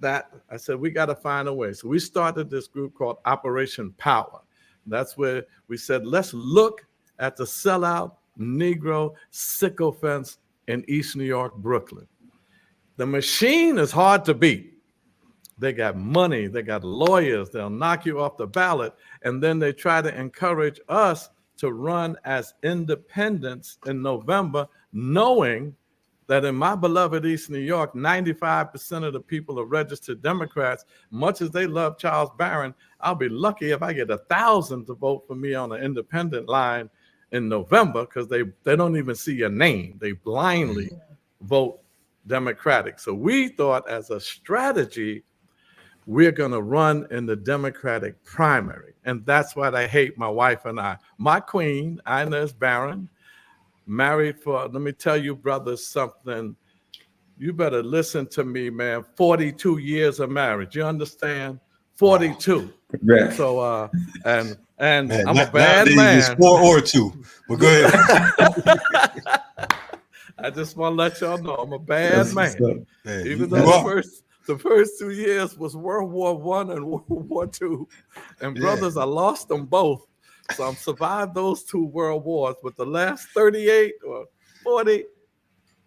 that, I said, we got to find a way. So we started this group called Operation Power. That's where we said, let's look at the sellout Negro sycophants in East New York, Brooklyn. The machine is hard to beat. They got money, they got lawyers, they'll knock you off the ballot, and then they try to encourage us to run as independents in November, knowing that in my beloved East New York, 95% of the people are registered Democrats. Much as they love Charles Barron, I'll be lucky if I get 1,000 to vote for me on an independent line in November, because they don't even see your name. They blindly vote Democratic. So we thought, as a strategy, we're going to run in the Democratic primary. And that's what I hate, my wife and I. My queen, Inez Barron, married for, let me tell you, brothers, something. You better listen to me, man. 42 years of marriage. You understand? 42. Wow. So, and Man, I'm a bad man. It's 4 or 2. But go ahead. I just want to let y'all know I'm a bad man. Even though the first 2 years was World War I and World War II. And brothers, I lost them both. So I'm survived those 2 world wars, but the last 38 or 40,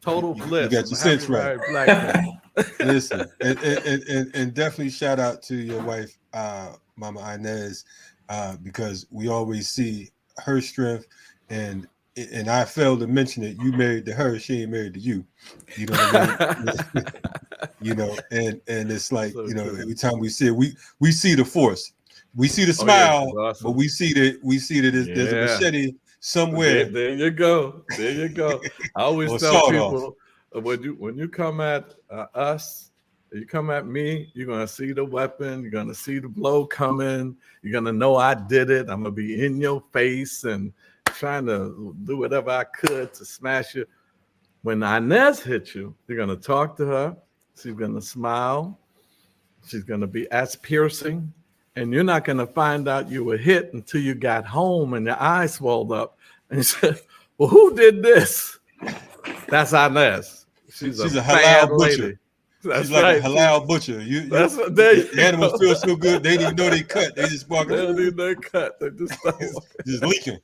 total bliss. You got your sense right. Listen, and definitely shout out to your wife, Mama Inez, because we always see her strength, and I failed to mention it. You married to her, she ain't married to you. You know what I mean? You know, and it's like, so, you know, every time we see it, we see the force. We see the smile, awesome. But we see that there's a machete somewhere. There you go. There you go. I always tell people, when you come at us, you come at me, you're gonna see the weapon, you're gonna see the blow coming, you're gonna know I did it. I'm gonna be in your face and trying to do whatever I could to smash you. When Inez hits you, you're gonna talk to her, she's gonna smile, she's gonna be as piercing. And you're not going to find out you were hit until you got home and your eyes swelled up. And you said, well, who did this? That's Inez. She's a halal butcher. She's like a halal butcher. The animals feel so good, they didn't know they cut. They just walk. They don't even know they cut. They just leaking.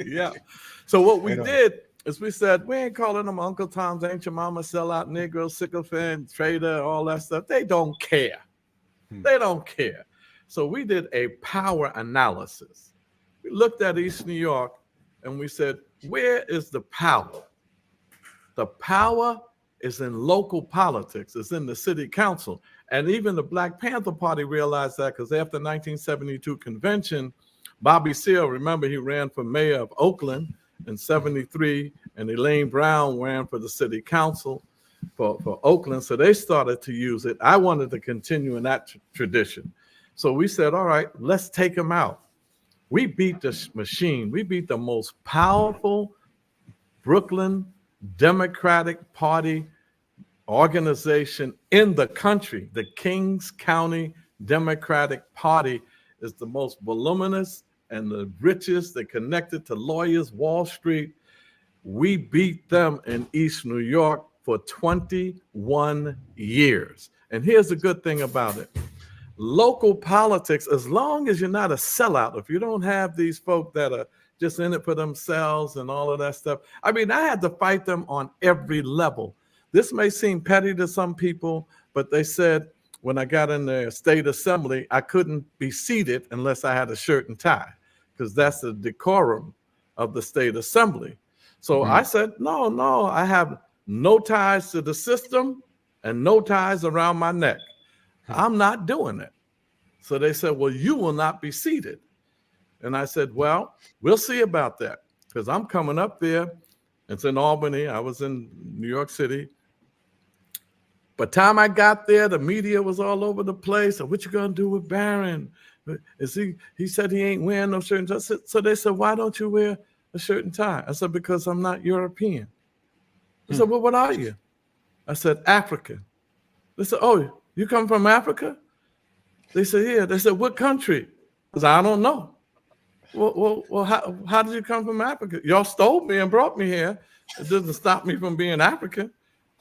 Yeah. So what we did is we said, we ain't calling them Uncle Tom's, Ain't Your Mama, Sellout, Negro, Sycophant, Trader, all that stuff. They don't care. They don't care. So we did a power analysis. We looked at East New York and we said, where is the power? The power is in local politics. It's in the city council. And even the Black Panther Party realized that, because after the 1972 convention, Bobby Seale, remember, he ran for mayor of Oakland in 73, and Elaine Brown ran for the city council for Oakland. So they started to use it. I wanted to continue in that tradition. So we said, all right, let's take them out. We beat the machine. We beat the most powerful Brooklyn Democratic Party organization in the country. The Kings County Democratic Party is the most voluminous and the richest. They're connected to lawyers, Wall Street. We beat them in East New York for 21 years. And here's the good thing about it. Local politics, as long as you're not a sellout, if you don't have these folk that are just in it for themselves and all of that stuff. I mean, I had to fight them on every level. This may seem petty to some people, but they said when I got in the state assembly, I couldn't be seated unless I had a shirt and tie, because that's the decorum of the state assembly. So I said, no, I have no ties to the system and no ties around my neck. I'm not doing it. So they said, well, you will not be seated. And I said, well, we'll see about that, because I'm coming up there. It's in Albany. I was in New York City. But time I got there, the media was all over the place. So what you gonna do with Barron? He said he ain't wearing no shirt and tie. So they said, why don't you wear a shirt and tie? I said, because I'm not European. I said, well, what are you? I said, African. They said, oh, you come from Africa? They said, yeah. They said, what country? I said, I don't know. Well, how did you come from Africa? Y'all stole me and brought me here. It doesn't stop me from being African.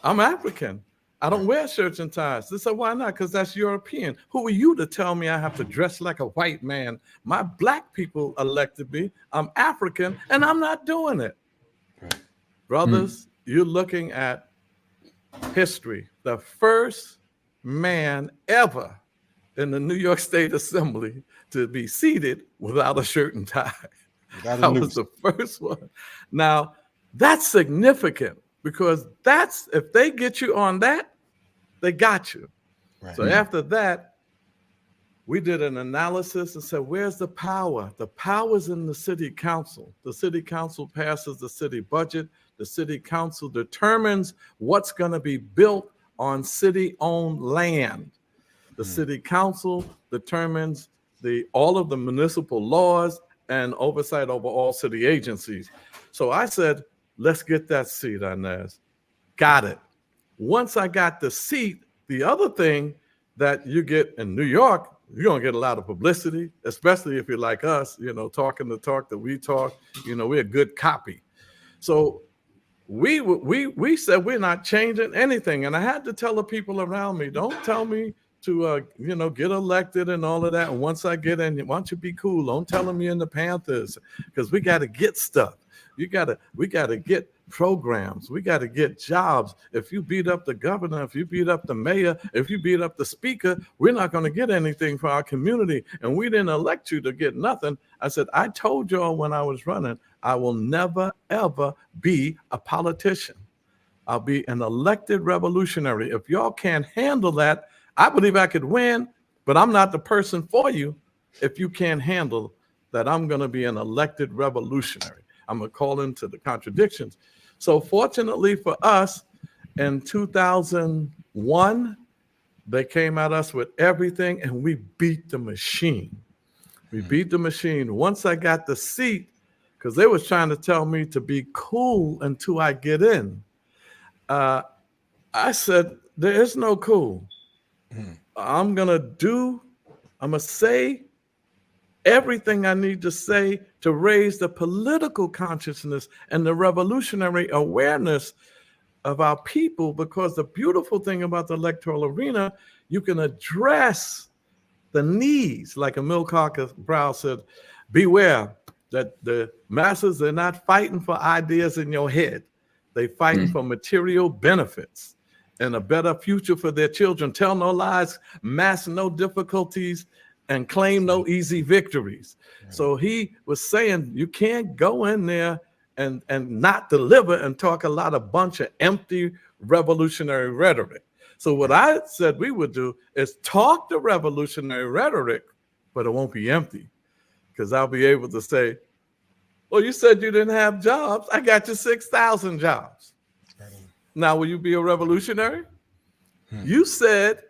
I'm African. I don't wear shirts and ties. They said, why not? Because that's European. Who are you to tell me I have to dress like a white man? My black people elected me. I'm African, and I'm not doing it. Brothers, you're looking at history. The first man ever in the New York State Assembly to be seated without a shirt and tie. That was the first one. Now, that's significant because if they get you on that, they got you. Right. So after that, we did an analysis and said, where's the power? The power's in the city council. The city council passes the city budget. The city council determines what's going to be built on city-owned land. The city council determines all of the municipal laws and oversight over all city agencies. So I said, let's get that seat, Inez. Got it. Once I got the seat, the other thing that you get in New York, you're going to get a lot of publicity, especially if you're like us, talking the talk that we talk, we're a good copy. So we said we're not changing anything. And I had to tell the people around me, don't tell me to, get elected and all of that. And once I get in, why don't you be cool? Don't tell them you're in the Panthers because we got to get stuff. We got to get programs. We got to get jobs. If you beat up the governor, if you beat up the mayor, if you beat up the speaker, we're not going to get anything for our community. And we didn't elect you to get nothing. I said, I told y'all when I was running, I will never, ever be a politician. I'll be an elected revolutionary. If y'all can't handle that, I believe I could win, but I'm not the person for you if you can't handle that I'm going to be an elected revolutionary. I'm going to call into the contradictions. So fortunately for us, in 2001, they came at us with everything, and we beat the machine. We beat the machine. Once I got the seat, because they was trying to tell me to be cool until I get in. I said, there is no cool. I'm going to say everything I need to say to raise the political consciousness and the revolutionary awareness of our people, because the beautiful thing about the electoral arena, you can address the needs. Like Emil Carter-Brown said, beware that the masses, they're not fighting for ideas in your head. They fighting for material benefits and a better future for their children. Tell no lies, mask no difficulties, and claim no easy victories. Right. So he was saying you can't go in there and not deliver and talk a lot of bunch of empty revolutionary rhetoric. So what I said we would do is talk the revolutionary rhetoric, but it won't be empty, because I'll be able to say, well, you said you didn't have jobs. I got you 6,000 jobs. Now, will you be a revolutionary? You said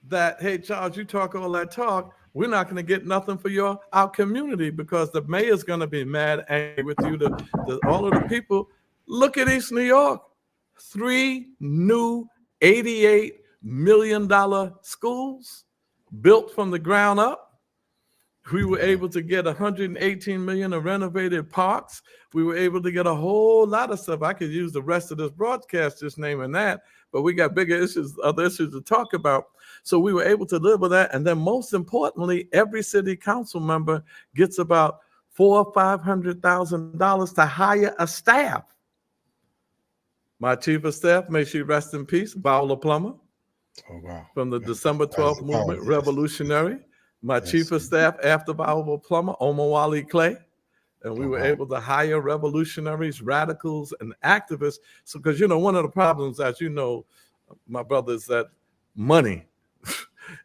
that, hey, Charles, you talk all that talk. We're not going to get nothing for our community because the mayor's going to be mad, angry with you. All of the people. Look at East New York. 3 new $88 million schools built from the ground up. We were able to get 118 million of renovated parks. We were able to get a whole lot of stuff. I could use the rest of this broadcast just naming that, but we got bigger issues, other issues to talk about. So we were able to live with that. And then most importantly, every city council member gets about $400,000 or $500,000 to hire a staff. My chief of staff, may she rest in peace, Viola Plummer. Oh, wow. From the December 12th movement, revolutionary. My chief of staff after Viola Plummer, Omar Wally Clay. And we were able to hire revolutionaries, radicals, and activists. So, because, one of the problems, as you know, my brother, is that money.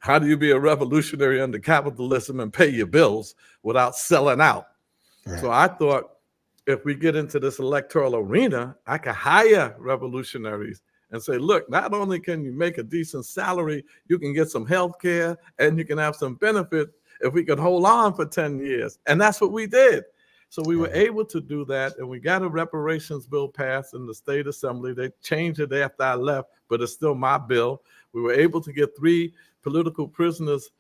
How do you be a revolutionary under capitalism and pay your bills without selling out? Right. So I thought, if we get into this electoral arena, I could hire revolutionaries and say, look, not only can you make a decent salary, you can get some health care and you can have some benefit if we could hold on for 10 years. And that's what we did. So we were able to do that, and we got a reparations bill passed in the state assembly. They changed it after I left, but it's still my bill. We were able to get 3 political prisoners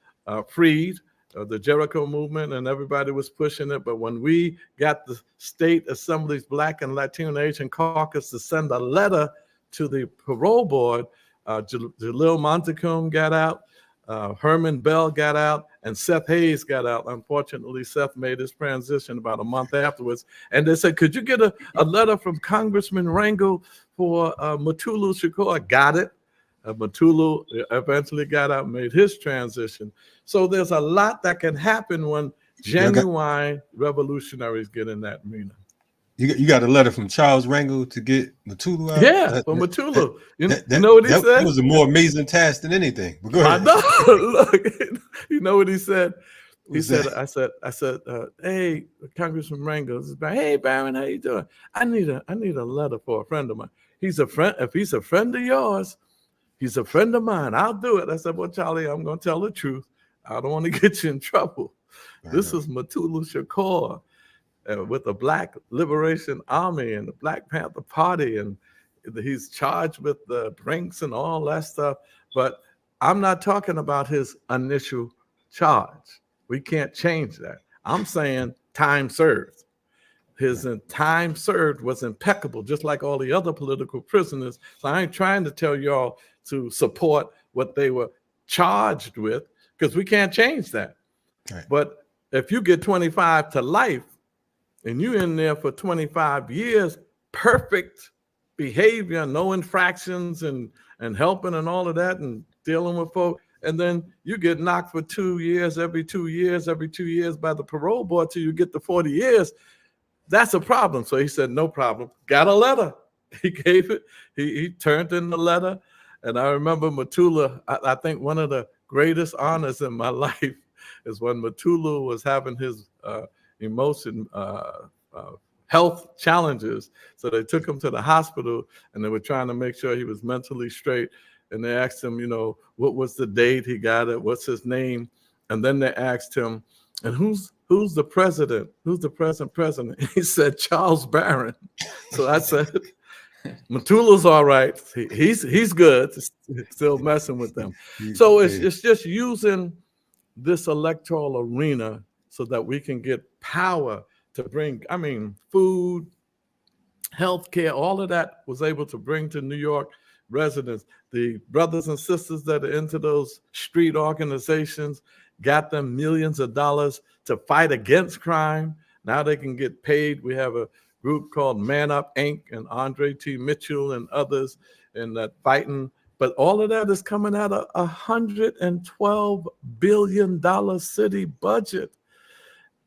freed, the Jericho movement, and everybody was pushing it. But when we got the state assembly's Black and Latino Asian caucus to send a letter to the parole board, Jalil Montecalm got out, Herman Bell got out, and Seth Hayes got out. Unfortunately, Seth made his transition about a month afterwards. And they said, could you get a letter from Congressman Rangel for Mutulu Shakur? Got it. Mutulu eventually got out and made his transition. So there's a lot that can happen when genuine revolutionaries get in that arena. You got a letter from Charles Rangel to get Mutulu out? Yeah, from Mutulu. You know what he said? That was a more amazing task than anything. But go ahead. I know. Look, you know what he said? He said, I said, hey, Congressman Rangel, hey, Barron, how you doing? I need a letter for a friend of mine. He's a friend. If he's a friend of yours, he's a friend of mine. I'll do it. I said, well, Charlie, I'm going to tell the truth. I don't want to get you in trouble. This is Mutulu Shakur with the Black Liberation Army and the Black Panther Party, and he's charged with the drinks and all that stuff. But I'm not talking about his initial charge. We can't change that. I'm saying time served. His time served was impeccable, just like all the other political prisoners. So I ain't trying to tell y'all to support what they were charged with, because we can't change that. Right. But if you get 25 to life and you're in there for 25 years, perfect behavior, no infractions and helping and all of that and dealing with folk, and then you get knocked for 2 years, every 2 years by the parole board till you get to 40 years, that's a problem. So he said, no problem. Got a letter. He gave it. He turned in the letter. And I remember Mutulu, I think one of the greatest honors in my life is when Mutulu was having his health challenges. So they took him to the hospital and they were trying to make sure he was mentally straight. And they asked him, what was the date he got it? What's his name? And then they asked him, and who's the president? Who's the present president? He said, Charles Barron. So I said, Mutulu's all right. He's good. Still messing with them. So it's just using this electoral arena so that we can get power to bring, food, healthcare, all of that was able to bring to New York residents. The brothers and sisters that are into those street organizations got them millions of dollars to fight against crime. Now they can get paid. We have a group called Man Up Inc. and Andre T. Mitchell and others in that fighting. But all of that is coming out of $112 billion city budget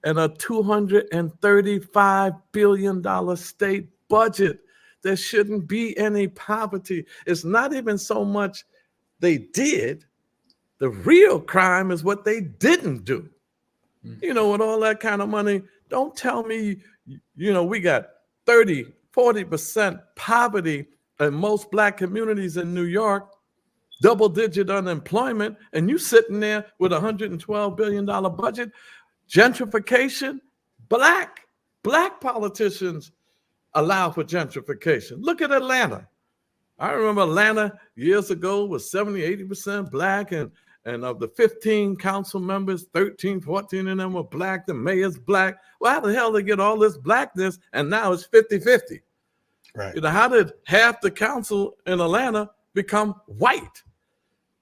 and a $235 billion state budget. There shouldn't be any poverty. It's not even so much they did. The real crime is what they didn't do. With all that kind of money, don't tell me, we got 30, 40% poverty in most Black communities in New York, double-digit unemployment, and you sitting there with a $112 billion budget. Gentrification, Black politicians allow for gentrification. Look at Atlanta. I remember Atlanta years ago was 70, 80% Black, and of the 15 council members, 13, 14 of them were Black. The mayor's Black. Well, how the hell they get all this Blackness and now it's 50-50? Right. How did half the council in Atlanta become white?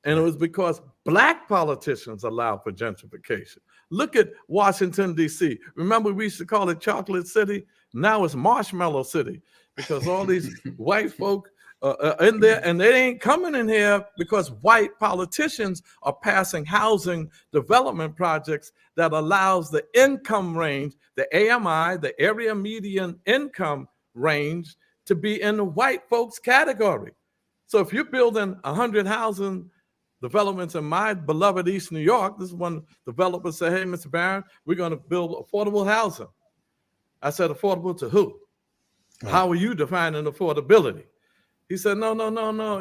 And it was because Black politicians allowed for gentrification. Look at Washington, D.C. Remember, we used to call it Chocolate City. Now it's Marshmallow City because all these white folk in there, and they ain't coming in here because white politicians are passing housing development projects that allows the income range, the AMI, the area median income range, to be in the white folks category. So if you're building 100 housing developments in my beloved East New York, this is one developer said, hey, Mr. Barron, we're going to build affordable housing. I said, affordable to who? How are you defining affordability? He said, no.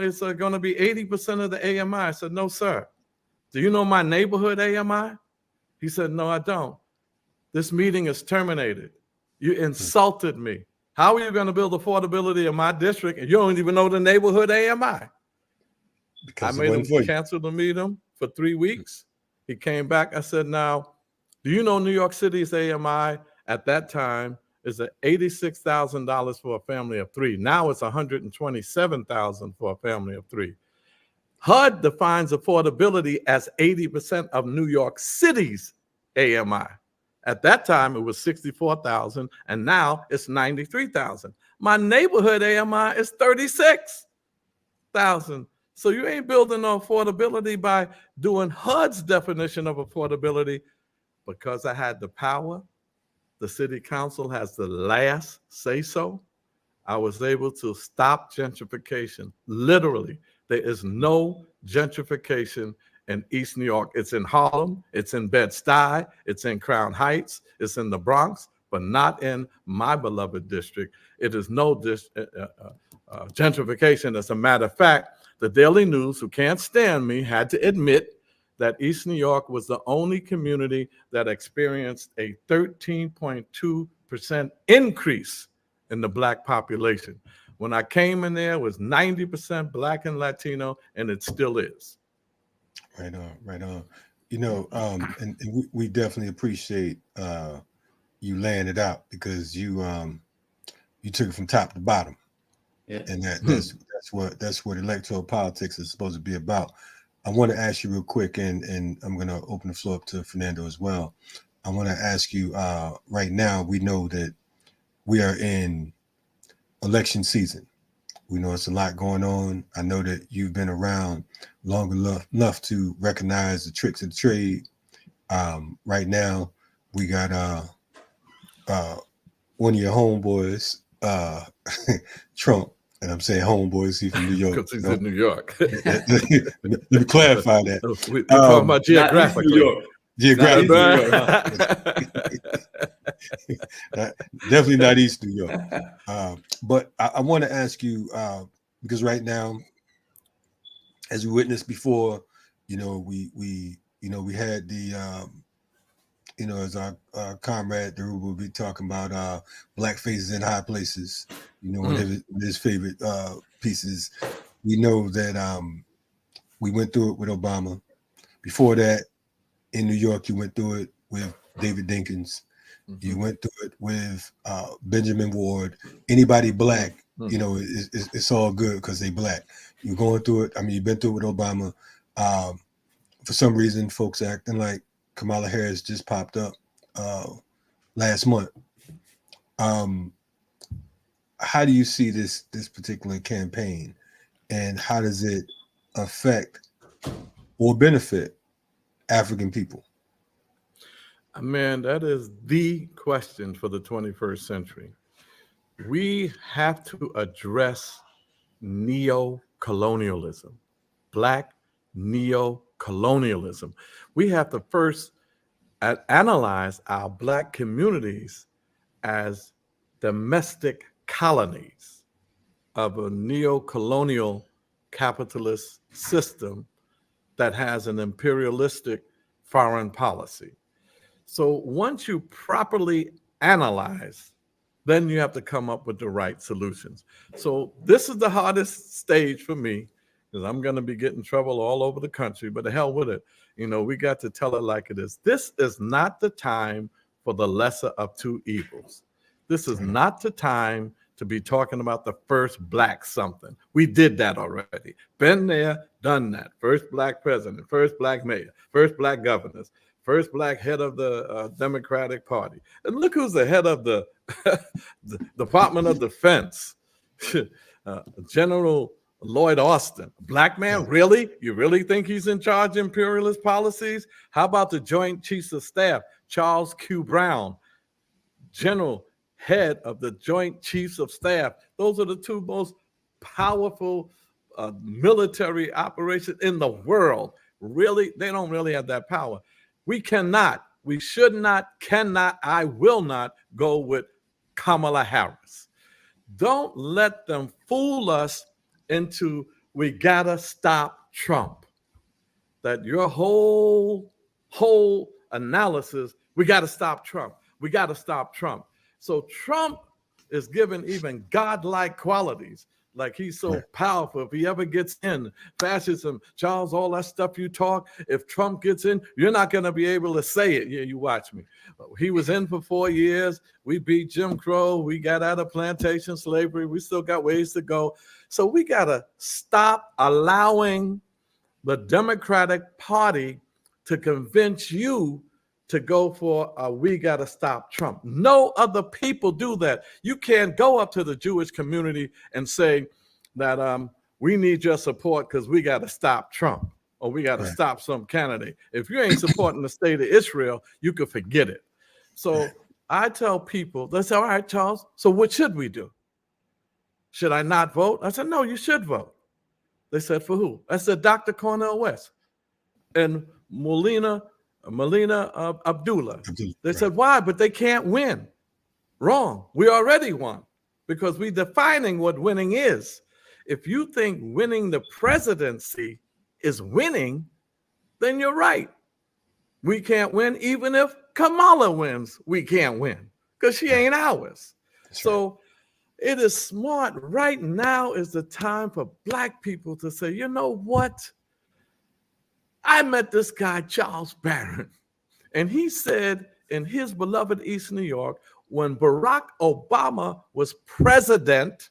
It's going to be 80% of the AMI. I said, no, sir. Do you know my neighborhood AMI? He said, no, I don't. This meeting is terminated. You insulted me. How are you going to build affordability in my district and you don't even know the neighborhood AMI? Because I made him cancel the meeting for 3 weeks. He came back. I said, now, do you know New York City's AMI at that time is at $86,000 for a family of 3. Now it's $127,000 for a family of 3. HUD defines affordability as 80% of New York City's AMI. At that time, it was 64,000, and now it's 93,000. My neighborhood AMI is 36,000. So you ain't building no affordability by doing HUD's definition of affordability. Because I had the power, the city council has the last say-so. I was able to stop gentrification. Literally, there is no gentrification in East New York. It's in Harlem, it's in Bed-Stuy, it's in Crown Heights, it's in the Bronx, but not in my beloved district. It is no gentrification. As a matter of fact, the Daily News, who can't stand me, had to admit that East New York was the only community that experienced a 13.2% increase in the Black population. When I came in there, it was 90% Black and Latino, and it still is. Right on. You know, and we definitely appreciate you laying it out, because you took it from top to bottom. Yeah. And that's what electoral politics is supposed to be about. I want to ask you real quick, and I'm going to open the floor up to Fernando as well. I want to ask you, right now, we know that we are in election season. We know it's a lot going on. I know that you've been around long enough to recognize the tricks of the trade. Right now, we got one of your homeboys, Trump. And I'm saying homeboys, he's from New York. Because he's in New York. Let me clarify that. We're talking about geographically. New York. Geographically. Definitely not East New York. But I want to ask you, because right now, as we witnessed before, we had the as our comrade Uhuru will be talking about black faces in high places, one of his favorite pieces. We know that we went through it with Obama. Before that, in New York, you went through it with David Dinkins. You went through it with Benjamin Ward. Anybody black, it's all good because they black. You're going through it. I mean, you've been through it with Obama. For some reason, folks acting like Kamala Harris just popped up last month. How do you see this particular campaign, and how does it affect or benefit African people? Man, that is the question for the 21st century. We have to address neo-colonialism, Black neo-colonialism. We have to first analyze our Black communities as domestic colonies of a neo-colonial capitalist system that has an imperialistic foreign policy. So once you properly analyze, then you have to come up with the right solutions. So this is the hardest stage for me, because I'm going to be getting trouble all over the country, but the hell with it. We got to tell it like it is. This is not the time for the lesser of two evils. This is not the time to be talking about the first Black something. We did that already. Been there, done that. First Black president, first Black mayor, first Black governors, first Black head of the Democratic Party. And look who's the head of the, the Department of Defense, General Lloyd Austin. Black man, really? You really think he's in charge of imperialist policies? How about the Joint Chiefs of Staff, Charles Q. Brown, General Head of the Joint Chiefs of Staff? Those are the two most powerful military operations in the world. Really, they don't really have that power. We cannot, we should not, cannot, I will not go with Kamala Harris. Don't let them fool us into we gotta stop Trump. That your whole analysis, we gotta stop Trump. We gotta stop Trump. So Trump is given even godlike qualities. Like he's so powerful. If he ever gets in, fascism, Charles, all that stuff you talk, if Trump gets in, you're not going to be able to say it. Yeah, you watch me. He was in for 4 years. We beat Jim Crow. We got out of plantation slavery. We still got ways to go. So we got to stop allowing the Democratic Party to convince you to go for we got to stop Trump. No other people do that. You can't go up to the Jewish community and say that we need your support because we got to stop Trump or we got to stop some candidate. If you ain't supporting the state of Israel, you can forget it. So I tell people, they say, all right, Charles, so what should we do? Should I not vote? I said, no, you should vote. They said, for who? I said, Dr. Cornel West and Melina Abdullah. They said, why? But they can't win. Wrong. We already won because we're defining what winning is. If you think winning the presidency is winning, then you're right. We can't win. Even if Kamala wins, we can't win because she ain't ours. So it is smart. Right now is the time for Black people to say, you know what? I met this guy, Charles Barron, and he said in his beloved East New York, when Barack Obama was president,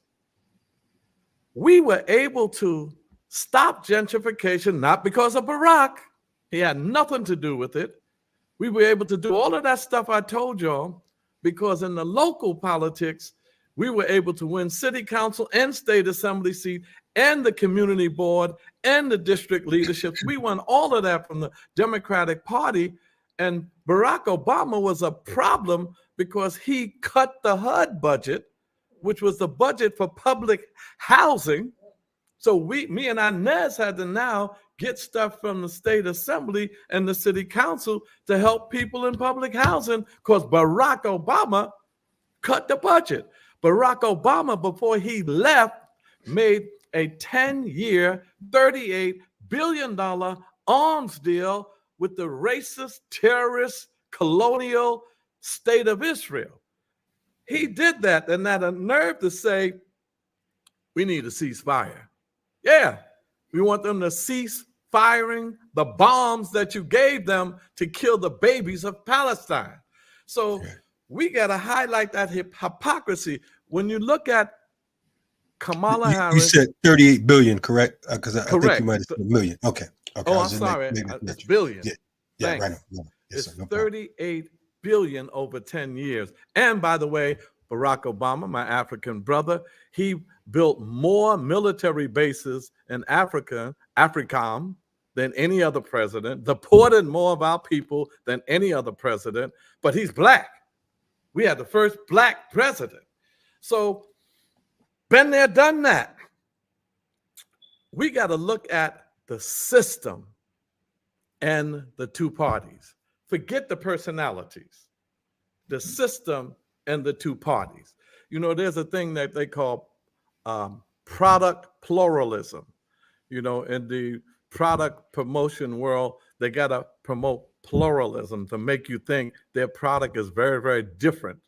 we were able to stop gentrification, not because of Barack. He had nothing to do with it. We were able to do all of that stuff I told y'all because in the local politics, we were able to win city council and state assembly seat and the community board and the district leadership. We won all of that from the Democratic Party. And Barack Obama was a problem because he cut the HUD budget, which was the budget for public housing. So me and Inez had to now get stuff from the state assembly and the city council to help people in public housing because Barack Obama cut the budget. Barack Obama, before he left, made a 10-year, $38 billion arms deal with the racist, terrorist, colonial state of Israel. He did that and had a nerve to say, we need a ceasefire. Yeah, we want them to cease firing the bombs that you gave them to kill the babies of Palestine. So we got to highlight that hypocrisy. When you look at Kamala Harris. You said 38 billion, correct? Because I think you might have said a million. Okay. Oh, I'm sorry. It's billion. Yeah, right. Yes, it's sir, no 38 billion over 10 years. And by the way, Barack Obama, my African brother, he built more military bases in AFRICOM, than any other president, deported more of our people than any other president, but he's Black. We had the first Black president. So, been there, done that. We got to look at the system and the two parties. Forget the personalities, the system and the two parties. You know, there's a thing that they call product pluralism. You know, in the product promotion world, they got to promote pluralism to make you think their product is very, very different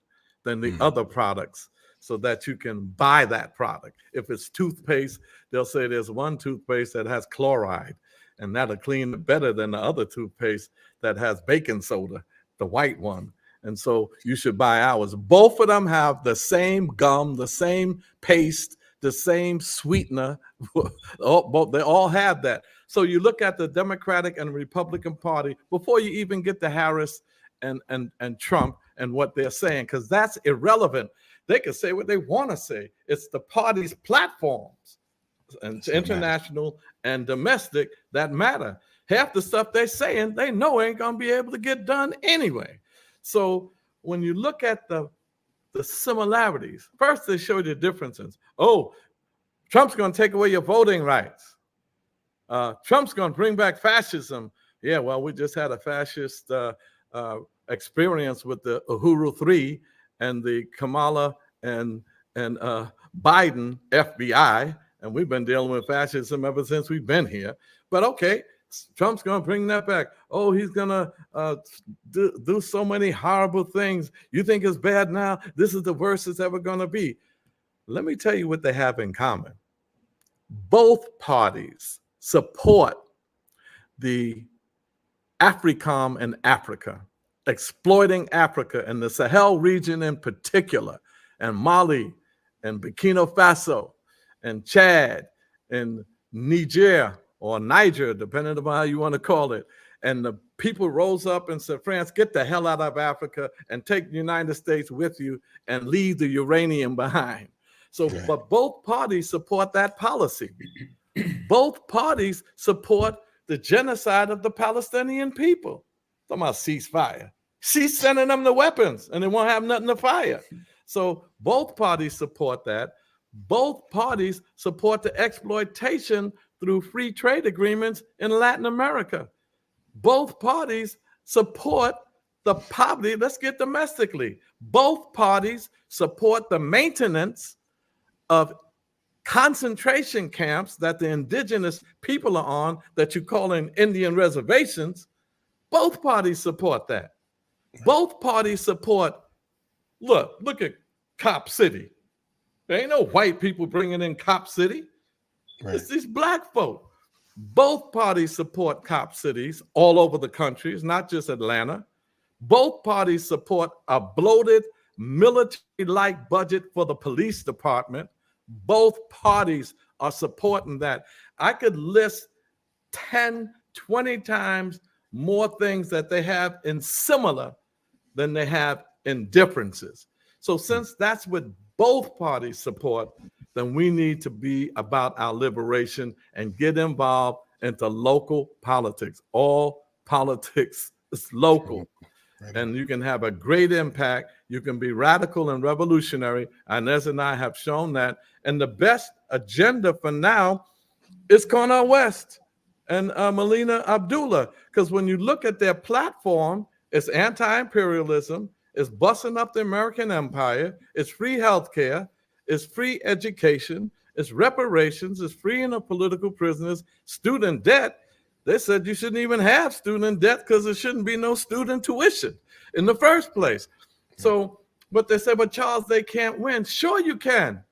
than the other products so that you can buy that product. If it's toothpaste, they'll say there's one toothpaste that has chloride and that'll clean better than the other toothpaste that has baking soda, the white one. And so you should buy ours. Both of them have the same gum, the same paste, the same sweetener. They all have that. So you look at the Democratic and Republican Party before you even get to Harris and Trump and what they're saying, because that's irrelevant. They can say what they want to say. It's the party's platforms, and international and domestic, that matter. Half the stuff they're saying, they know ain't going to be able to get done anyway. So when you look at the similarities, first they show you differences. Oh, Trump's going to take away your voting rights. Trump's going to bring back fascism. Yeah, well, we just had a fascist experience with the Uhuru 3 and the Kamala and Biden FBI, and we've been dealing with fascism ever since we've been here. But okay, Trump's going to bring that back. Oh, he's going to do so many horrible things. You think it's bad now? This is the worst it's ever going to be. Let me tell you what they have in common. Both parties support the AFRICOM in Africa, exploiting Africa and the Sahel region in particular, and Mali and Burkina Faso and Chad and Niger, or Niger, depending on how you want to call it. And the people rose up and said, France, get the hell out of Africa and take the United States with you and leave the uranium behind. So, but both parties support that policy. Both parties support the genocide of the Palestinian people. Talking about ceasefire. She's sending them the weapons and they won't have nothing to fire. So both parties support that. Both parties support the exploitation through free trade agreements in Latin America. Both parties support the poverty. Let's get domestically. Both parties support the maintenance of concentration camps that the indigenous people are on, that you call in Indian reservations. Both parties support that. Both parties support, look at Cop City. There ain't no white people bringing in Cop City. It's these black folk. Both parties support cop cities all over the country. It's not just Atlanta. Both parties support a bloated military-like budget for the police department. Both parties are supporting that. I could list 10, 20 times more things that they have in similar than they have in differences. So since that's what both parties support, then we need to be about our liberation and get involved into local politics. All politics is local. And you can have a great impact. You can be radical and revolutionary. Inez and I have shown that. And the best agenda for now is Cornel West and Melina Abdullah. Because when you look at their platform, it's anti-imperialism, it's busting up the American empire, it's free healthcare, it's free education, it's reparations, it's freeing of political prisoners, student debt. They said you shouldn't even have student debt because there shouldn't be no student tuition in the first place. So, but they said, but Charles, they can't win. Sure you can.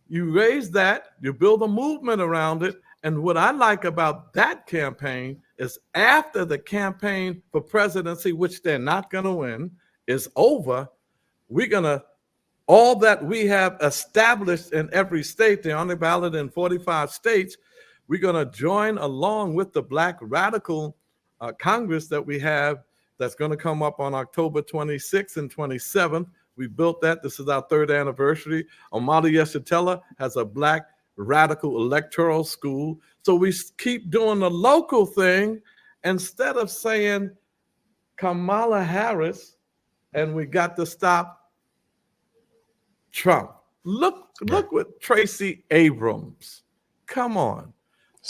You raise that, you build a movement around it. And what I like about that campaign is after the campaign for presidency, which they're not going to win, is over, we're going to, all that we have established in every state, they're on the ballot in 45 states, we're going to join along with the Black Radical Congress that we have that's going to come up on October 26th and 27th. We built that. This is our 3rd anniversary. Omali Yeshitela has a Black Radical Electoral School. So we keep doing the local thing instead of saying Kamala Harris and we got to stop Trump. Look what Tracy Abrams. Come on.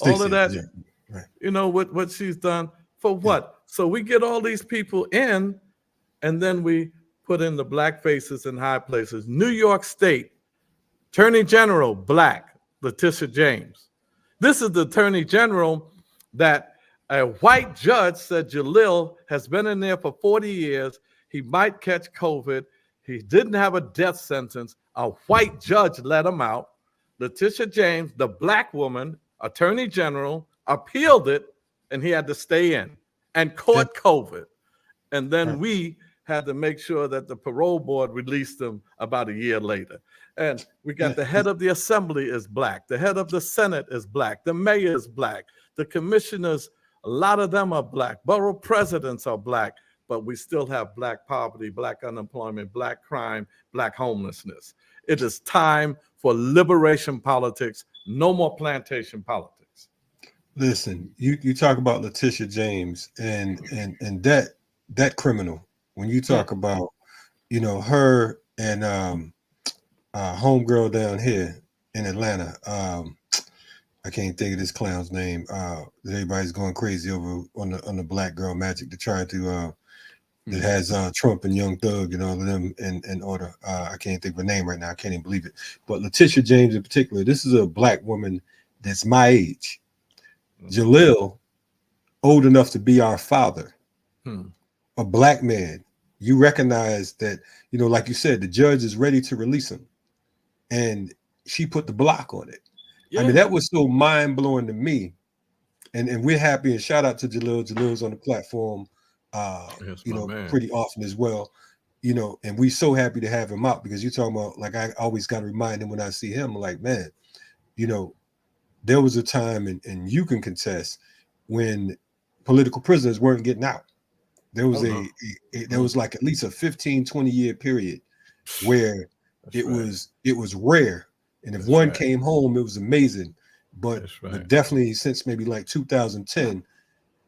All of that, you know, what she's done for what? So we get all these people in and then we put in the black faces in high places. New York State, Attorney General, Black, Letitia James. This is the Attorney General that a white judge said Jalil has been in there for 40 years. He might catch COVID. He didn't have a death sentence. A white judge let him out. Letitia James, the black woman, Attorney General, appealed it, and he had to stay in and caught COVID. And then we had to make sure that the parole board released him about a year later. And we got the head of the assembly is black. The head of the Senate is black. The mayor is black. The commissioners, a lot of them are black. Borough presidents are black. But we still have black poverty, black unemployment, black crime, black homelessness. It is time for liberation politics, no more plantation politics. Listen, you talk about Letitia James and that criminal. When you talk about, you know, her and homegirl down here in Atlanta, I can't think of this clown's name. Everybody's going crazy over on the black girl magic to try to that has Trump and Young Thug and all of them in order. I can't think of a name right now. I can't even believe it. But Letitia James in particular, this is a black woman that's my age. Jalil, old enough to be our father, a black man. You recognize that, you know, like you said, the judge is ready to release him. And she put the block on it. Yeah. I mean, that was so mind-blowing to me. And we're happy, and shout out to Jalil. Jalil's on the platform, you know, pretty often as well. You know, and we're so happy to have him out, because you're talking about, like, I always got to remind him when I see him, like, man, you know, there was a time, and you can contest, when political prisoners weren't getting out. There was there was like at least a 15, 20-year period where it was rare. And if one came home, it was amazing. But definitely since maybe like 2010,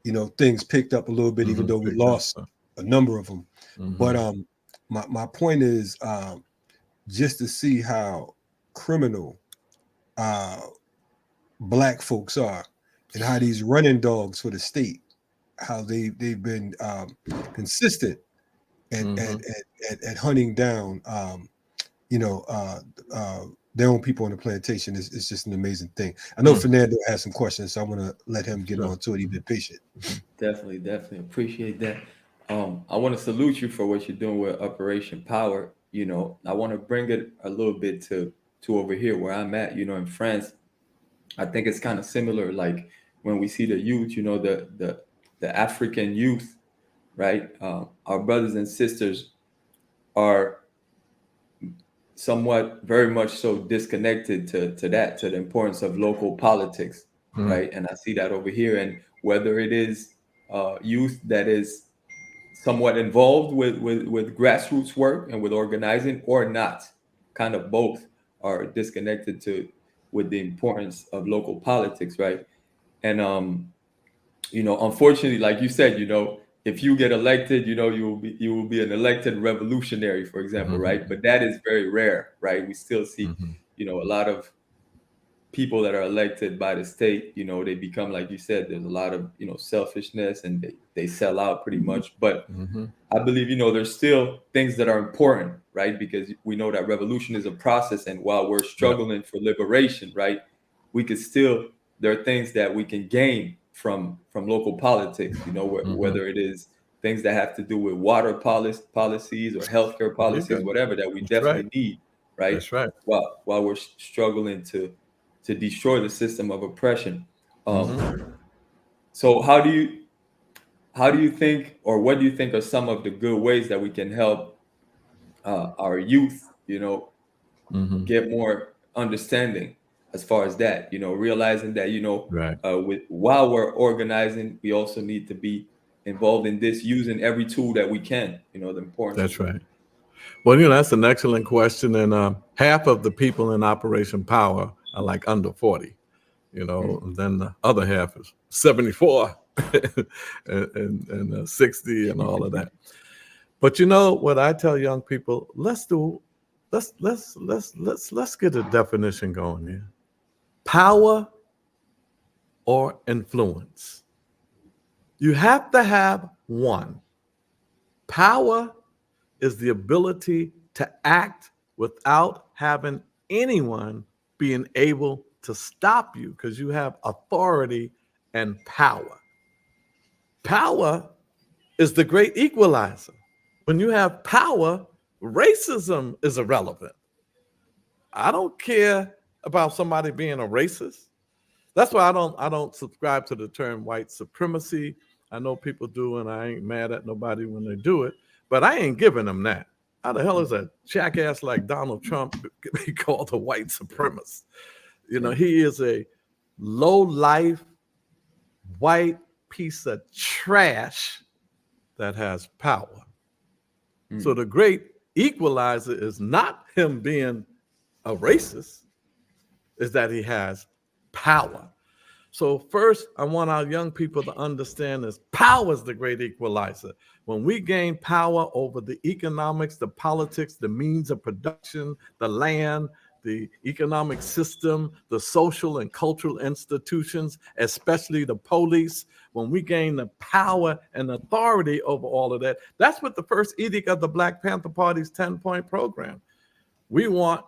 you know, things picked up a little bit, even though we lost a number of them. But my point is just to see how criminal black folks are, and how these running dogs for the state, how they've been consistent at hunting down you know, their own people on the plantation. Is just an amazing thing. I know Fernando has some questions, so I'm gonna let him get on to it. He's been patient. Definitely appreciate that. I want to salute you for what you're doing with Operation Power. You know, I want to bring it a little bit to over here where I'm at. You know, in France, I think it's kind of similar. Like when we see the youth, you know, the African youth, right? Our brothers and sisters are somewhat very much so disconnected to the importance of local politics, right? And I see that over here. And whether it is youth that is somewhat involved with grassroots work and with organizing, or not, kind of both are disconnected with the importance of local politics, right? And you know, unfortunately, like you said, you know, if you get elected, you know, you will be an elected revolutionary, for example, right? But that is very rare, right? We still see, you know, a lot of people that are elected by the state, you know, they become, like you said, there's a lot of, you know, selfishness, and they sell out pretty much. But I believe, you know, there's still things that are important, right? Because we know that revolution is a process, and while we're struggling for liberation, right, we could still, there are things that we can gain from local politics, you know, whether it is things that have to do with water policies or healthcare policies, whatever, that we definitely need, right? That's right. While we're struggling to destroy the system of oppression. So how do you think, or what do you think are some of the good ways that we can help our youth, you know, get more understanding as far as that, you know, realizing that, you know, while we're organizing, we also need to be involved in this, using every tool that we can, you know, the importance. That's right. Well, you know, that's an excellent question. And half of the people in Operation Power are like under 40, you know, and then the other half is 74 and 60 and all of that. But you know what I tell young people, let's get a definition going here. Power or influence. You have to have one. Power is the ability to act without having anyone being able to stop you, because you have authority and power. Power is the great equalizer. When you have power, racism is irrelevant. I don't care about somebody being a racist. That's why I don't subscribe to the term white supremacy. I know people do, and I ain't mad at nobody when they do it, but I ain't giving them that. How the hell is a jackass like Donald Trump be called a white supremacist? You know, he is a low-life white piece of trash that has power. So the great equalizer is not him being a racist, is that he has power. So first, I want our young people to understand this. Power is the great equalizer. When we gain power over the economics, the politics, the means of production, the land, the economic system, the social and cultural institutions, especially the police, when we gain the power and authority over all of that, that's what the first edict of the Black Panther Party's 10-point program. We want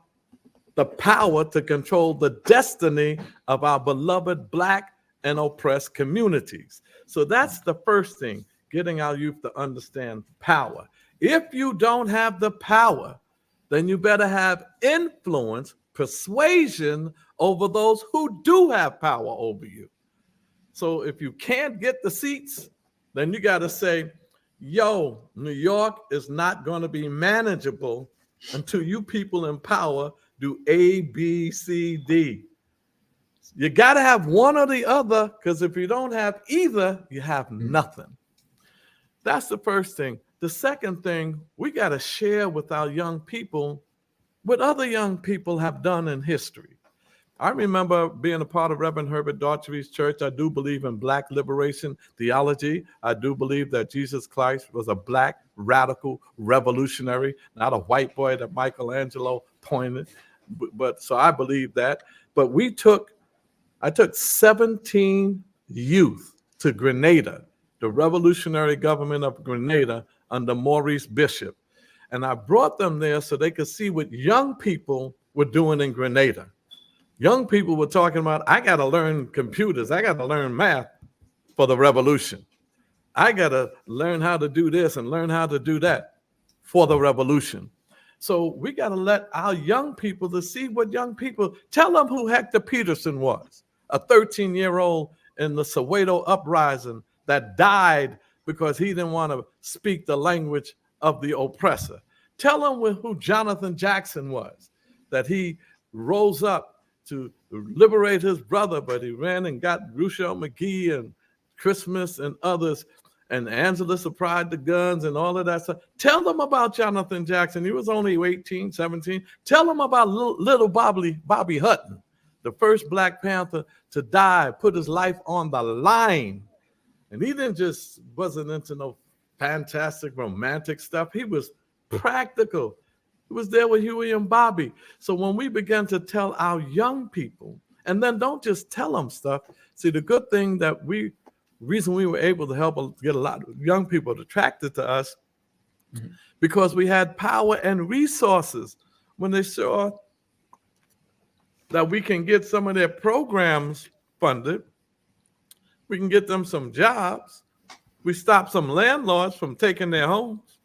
the power to control the destiny of our beloved Black and oppressed communities. So that's the first thing, getting our youth to understand power. If you don't have the power, then you better have influence, persuasion over those who do have power over you. So if you can't get the seats, then you got to say, yo, New York is not going to be manageable until you people in power do A, B, C, D. You got to have one or the other, because if you don't have either, you have nothing. That's the first thing. The second thing, we got to share with our young people what other young people have done in history. I remember being a part of Reverend Herbert Daughtry's church. I do believe in Black liberation theology. I do believe that Jesus Christ was a Black radical revolutionary, not a white boy that Michelangelo pointed. But so I believe that. But I took 17 youth to Grenada, the revolutionary government of Grenada under Maurice Bishop. And I brought them there so they could see what young people were doing in Grenada. Young people were talking about, I got to learn computers. I got to learn math for the revolution. I got to learn how to do this and learn how to do that for the revolution. So we got to let our young people to see what young people, tell them who Hector Peterson was, a 13-year-old in the Soweto uprising that died because he didn't want to speak the language of the oppressor. Tell them who Jonathan Jackson was, that he rose up to liberate his brother, but he ran and got Rochelle McGee and Christmas and others, and Angela supplied the guns and all of that stuff. Tell them about Jonathan Jackson. He was only 18, 17. Tell them about little Bobby Hutton, the first Black Panther to die, put his life on the line. And he wasn't into no fantastic romantic stuff. He was practical. He was there with Huey and Bobby. So when we began to tell our young people, and then don't just tell them stuff. See, the good thing reason we were able to help get a lot of young people attracted to us, because we had power and resources. When they saw that we can get some of their programs funded, we can get them some jobs, we stop some landlords from taking their homes.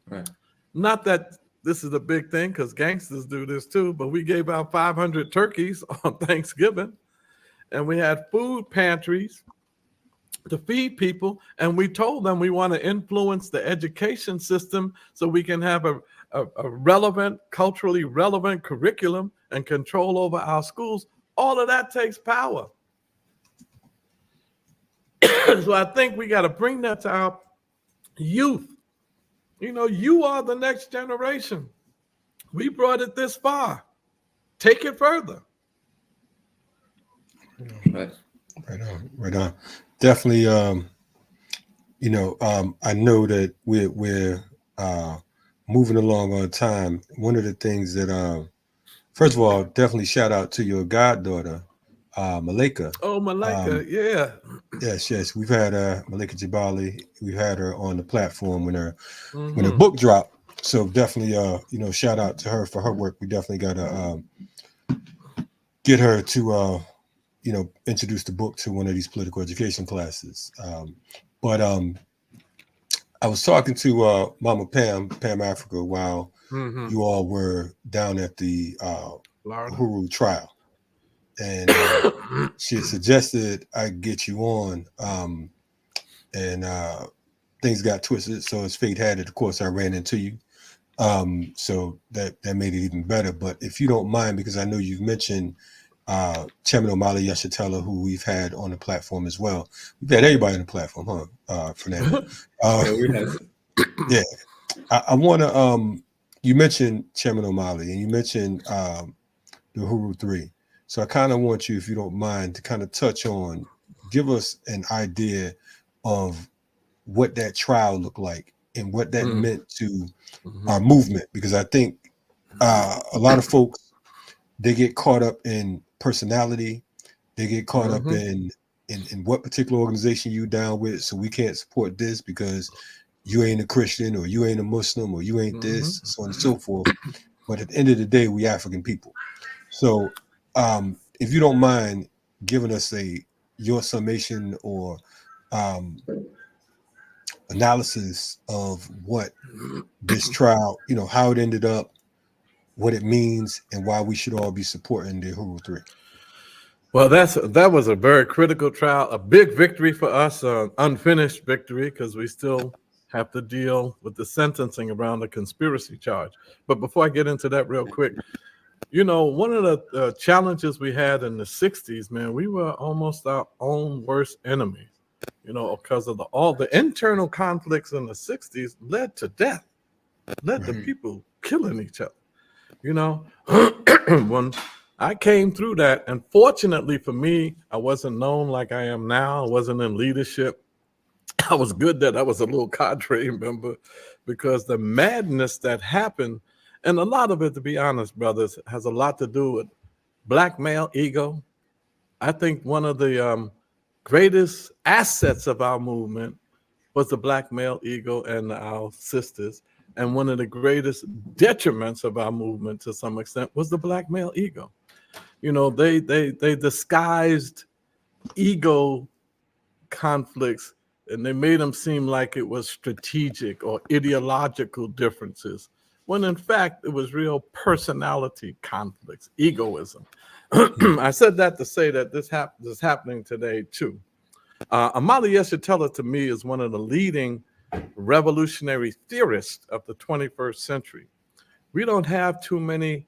Right. Not that this is a big thing, because gangsters do this too, but we gave out 500 turkeys on Thanksgiving, and we had food pantries to feed people, and we told them we want to influence the education system so we can have a relevant, culturally relevant curriculum and control over our schools. All of that takes power. So I think we got to bring that to our youth. You know, you are the next generation. We brought it this far. Take it further. Right on. Definitely. I know that we're moving along on time. One of the things that, first of all, definitely shout out to your goddaughter, Malika. Oh, Malika, yeah. Yes. We've had Malika Jabali. We've had her on the platform when her book dropped. So definitely, shout out to her for her work. We definitely got to get her to, introduce the book to one of these political education classes. But I was talking to Mama Pam Africa, while you all were down at the Uhuru trial. And she suggested I get you on, and things got twisted. So as fate had it, of course, I ran into you. So that made it even better. But if you don't mind, because I know you've mentioned Chairman Omali Yeshitela, who we've had on the platform as well. We've had everybody on the platform, Fernando? Yeah. I want to, you mentioned Chairman Omali, and you mentioned the Uhuru 3. So I kind of want you, if you don't mind, to kind of give us an idea of what that trial looked like and what that meant to our movement, because I think a lot of folks they get caught up in personality. They get caught up in what particular organization you down with. So we can't support this because you ain't a Christian or you ain't a Muslim or you ain't this, so on and so forth. But at the end of the day, we African people. So if you don't mind giving us your summation or analysis of what this trial, how it ended up, what it means, and why we should all be supporting the Uhuru 3. Well, that was a very critical trial, a big victory for us, unfinished victory, because we still have to deal with the sentencing around the conspiracy charge. But before I get into that real quick, one of the challenges we had in the 60s, man, we were almost our own worst enemy, because of all the internal conflicts in the 60s led to death, led to people killing each other, when I came through that, and fortunately for me, I wasn't known like I am now. I wasn't in leadership. I was good that I was a little cadre member, because the madness that happened, and a lot of it, to be honest, brothers, has a lot to do with black male ego. I think one of the greatest assets of our movement was the black male ego and our sisters. And one of the greatest detriments of our movement, to some extent, was the black male ego. They disguised ego conflicts, and they made them seem like it was strategic or ideological differences, when in fact it was real personality conflicts, egoism. I said that to say that this is happening today too. Amali Yeshitela, to me, is one of the leading revolutionary theorists of the 21st century. We don't have too many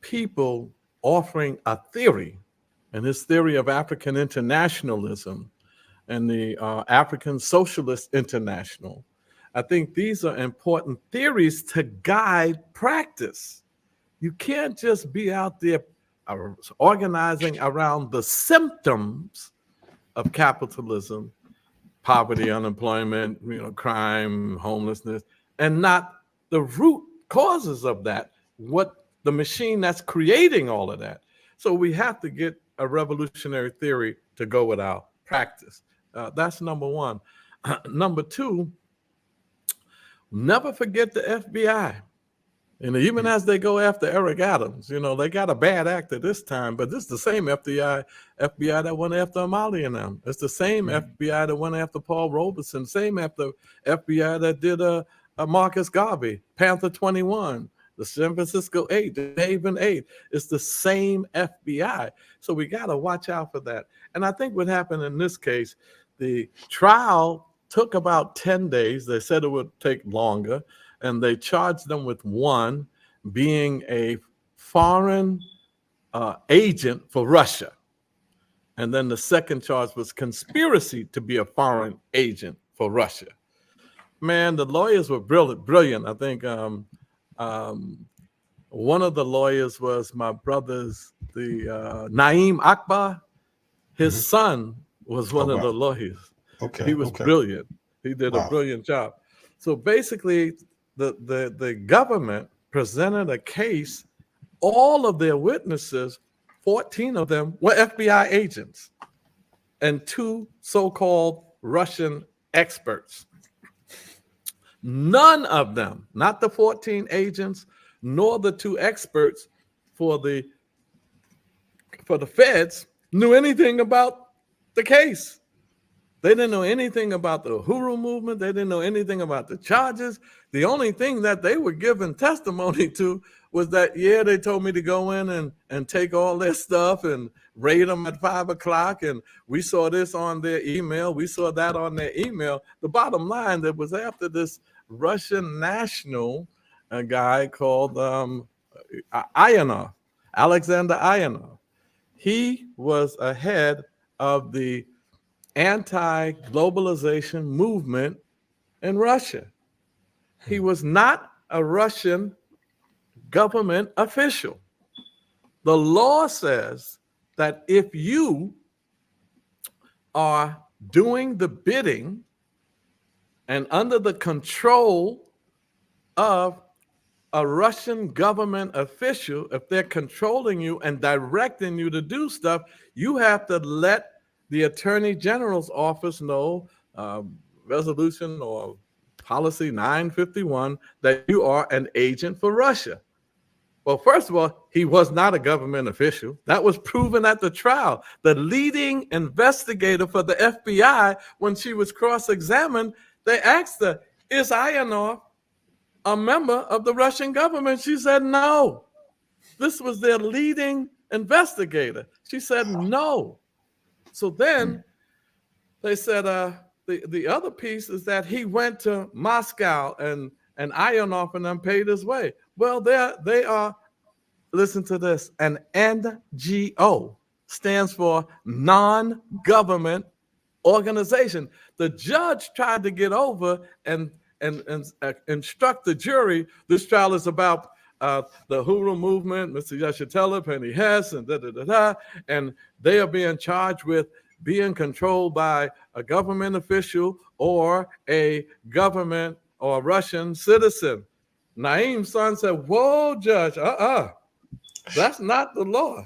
people offering a theory, and his theory of African internationalism and the African Socialist International. I think these are important theories to guide practice. You can't just be out there organizing around the symptoms of capitalism, poverty, unemployment, crime, homelessness, and not the root causes of that, what the machine that's creating all of that. So we have to get a revolutionary theory to go with our practice. That's number one. Number two, never forget the FBI. And even as they go after Eric Adams, they got a bad actor this time, but this is the same FBI that went after Amali and them. It's the same FBI that went after Paul Robeson, same after FBI that did a Marcus Garvey, Panther 21, the San Francisco 8, the Haven 8. It's the same FBI. So we got to watch out for that. And I think what happened in this case, the trial took about 10 days. They said it would take longer. And they charged them with one being a foreign agent for Russia. And then the second charge was conspiracy to be a foreign agent for Russia. Man, the lawyers were brilliant. I think one of the lawyers was my brother's, the Naeem Akbar. His son was one of the lawyers. Okay. He was brilliant. He did a brilliant job. So basically, the government presented a case. All of their witnesses, 14 of them, were FBI agents and 2 so-called Russian experts. None of them, not the 14 agents, nor the 2 experts for the feds, knew anything about the case. They didn't know anything about the Uhuru movement. They didn't know anything about the charges. The only thing that they were given testimony to was that, they told me to go in and take all their stuff and raid them at 5 o'clock. And we saw this on their email. We saw that on their email. The bottom line, that was after this Russian national, a guy called Ionov, Alexander Ionov. He was ahead of the anti-globalization movement in Russia. He was not a Russian government official. The law says that if you are doing the bidding and under the control of a Russian government official, if they're controlling you and directing you to do stuff, you have to let the Attorney General's office know, resolution or policy 951, that you are an agent for Russia. Well, first of all, he was not a government official. That was proven at the trial. The leading investigator for the FBI, when she was cross-examined, they asked her, is Ionov a member of the Russian government? She said no. This was their leading investigator. She said no. So then they said the other piece is that he went to Moscow and Ionov and them paid his way. Well, they are, listen to this, an NGO, stands for non-government organization. The judge tried to get over and instruct the jury. This trial is about the Uhuru movement, Mr. Yeshitela, Penny Hess, and and they are being charged with being controlled by a government official or a government or Russian citizen. Naeem's son said, whoa, judge, that's not the law.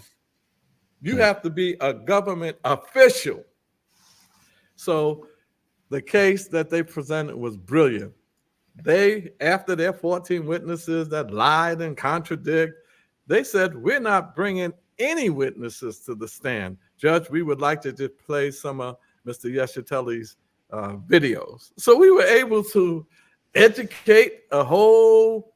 You have to be a government official. So the case that they presented was brilliant. They, after their 14 witnesses that lied and contradict, they said, we're not bringing any witnesses to the stand. Judge, we would like to just play some of Mr. Yeshiteli's videos. So we were able to educate a whole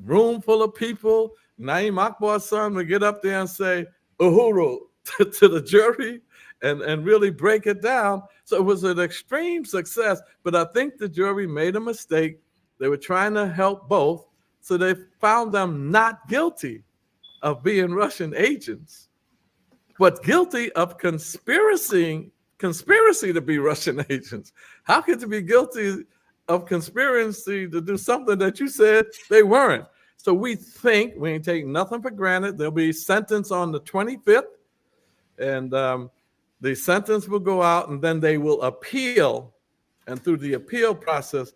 room full of people. Naeem Akbar's son would get up there and say, Uhuru, to the jury and really break it down. So it was an extreme success, but I think the jury made a mistake. They were trying to help both, so they found them not guilty of being Russian agents, but guilty of conspiracy to be Russian agents. How could you be guilty of conspiracy to do something that you said they weren't? So we think, we ain't take nothing for granted. There'll be sentence on the 25th, and the sentence will go out, and then they will appeal. And through the appeal process,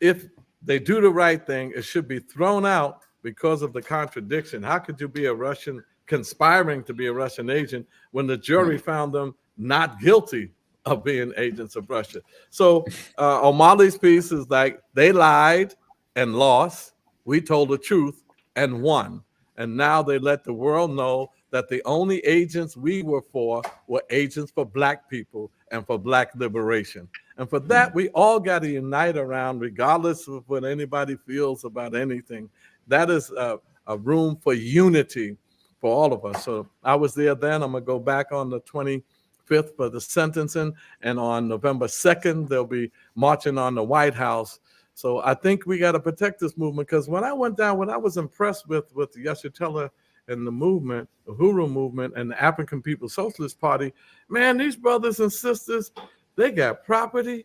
if they do the right thing, it should be thrown out because of the contradiction. How could you be a Russian, conspiring to be a Russian agent, when the jury found them not guilty of being agents of Russia? So O'Malley's piece is like, they lied and lost. We told the truth and won. And now they let the world know that the only agents we were for were agents for Black people and for Black liberation. And for that, we all got to unite around, regardless of what anybody feels about anything. That is a room for unity for all of us. So I was there then. I'm going to go back on the 25th for the sentencing. And on November 2nd, they'll be marching on the White House. So I think we got to protect this movement, because when I went down, what I was impressed with Yeshitela and the movement, the Uhuru movement, and the African People's Socialist Party, man, these brothers and sisters, they got property,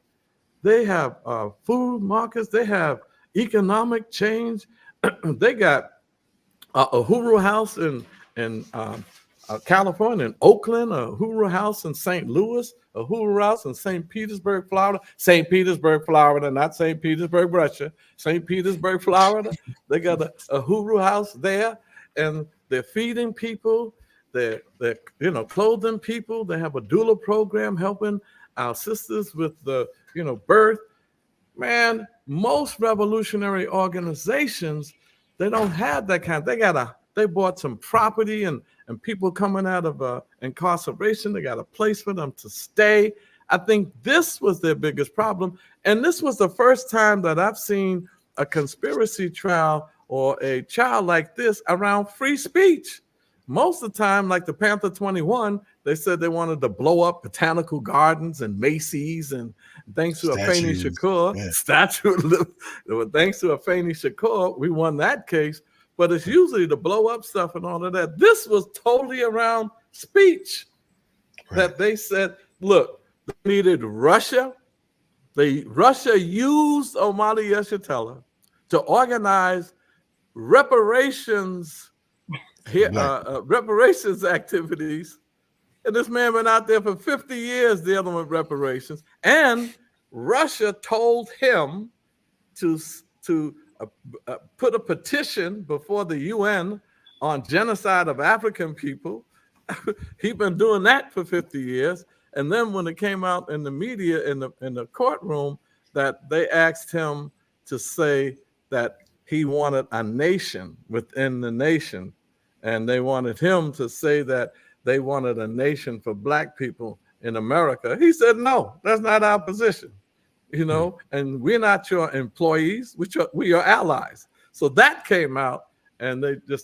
they have food markets, they have economic change. They got a Uhuru House in California, in Oakland, a Uhuru House in St. Louis, a Uhuru House in St. Petersburg, Florida. St. Petersburg, Florida, not St. Petersburg, Russia. St. Petersburg, Florida. They got a Uhuru House there, and they're feeding people. They're clothing people. They have a doula program helping our sisters with the birth. Man, most revolutionary organizations, they don't have that kind. They bought some property and people coming out of incarceration. They got a place for them to stay. I think this was their biggest problem. And this was the first time that I've seen a conspiracy trial or a trial like this around free speech. Most of the time, like the Panther 21, they said they wanted to blow up botanical gardens and Macy's, and thanks to Afeni Shakur, thanks to Afeni Shakur, we won that case. But it's usually to blow up stuff and all of that. This was totally around speech. Right. That they said, look, they needed Russia. Russia used Omali Yeshitela to organize reparations activities. And this man been out there for 50 years dealing with reparations. And Russia told him to put a petition before the UN on genocide of African people. He's been doing that for 50 years. And then when it came out in the media, in the courtroom, that they asked him to say that he wanted a nation within the nation. And they wanted him to say that they wanted a nation for Black people in America. He said, no, that's not our position. And we're not your employees, we are allies. So that came out, and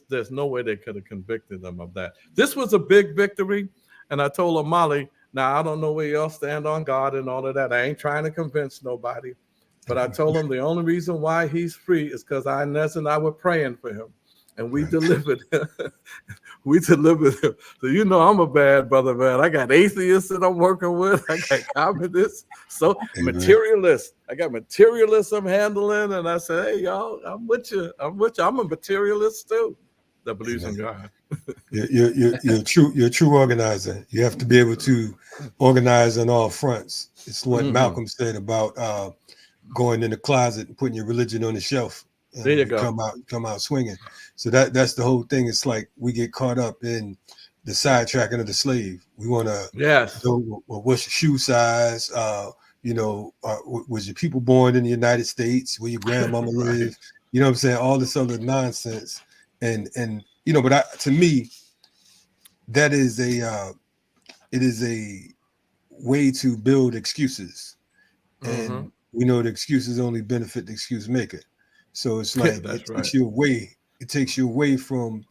there's no way they could have convicted them of that. This was a big victory. And I told Amali, now I don't know where y'all stand on God and all of that. I ain't trying to convince nobody. But I told him the only reason why he's free is because Inez and I were praying for him. And we delivered him. We delivered him. So I'm a bad brother, man. I got atheists that I'm working with. I got communists, materialists. I got materialists I'm handling. And I said, hey, y'all, I'm with you. I'm a materialist too that believes in God. You're a true organizer. You have to be able to organize on all fronts. It's what Malcolm said about going in the closet and putting your religion on the shelf. There you go. Come out swinging. So that's the whole thing. It's like we get caught up in the sidetracking of the slave. We want to know what's your shoe size. Was your people born in the United States? Where your grandmama live? You know what I'm saying? All this other nonsense. And but to me, that is it is a way to build excuses, and we know the excuses only benefit the excuse maker. So it's like it takes you away from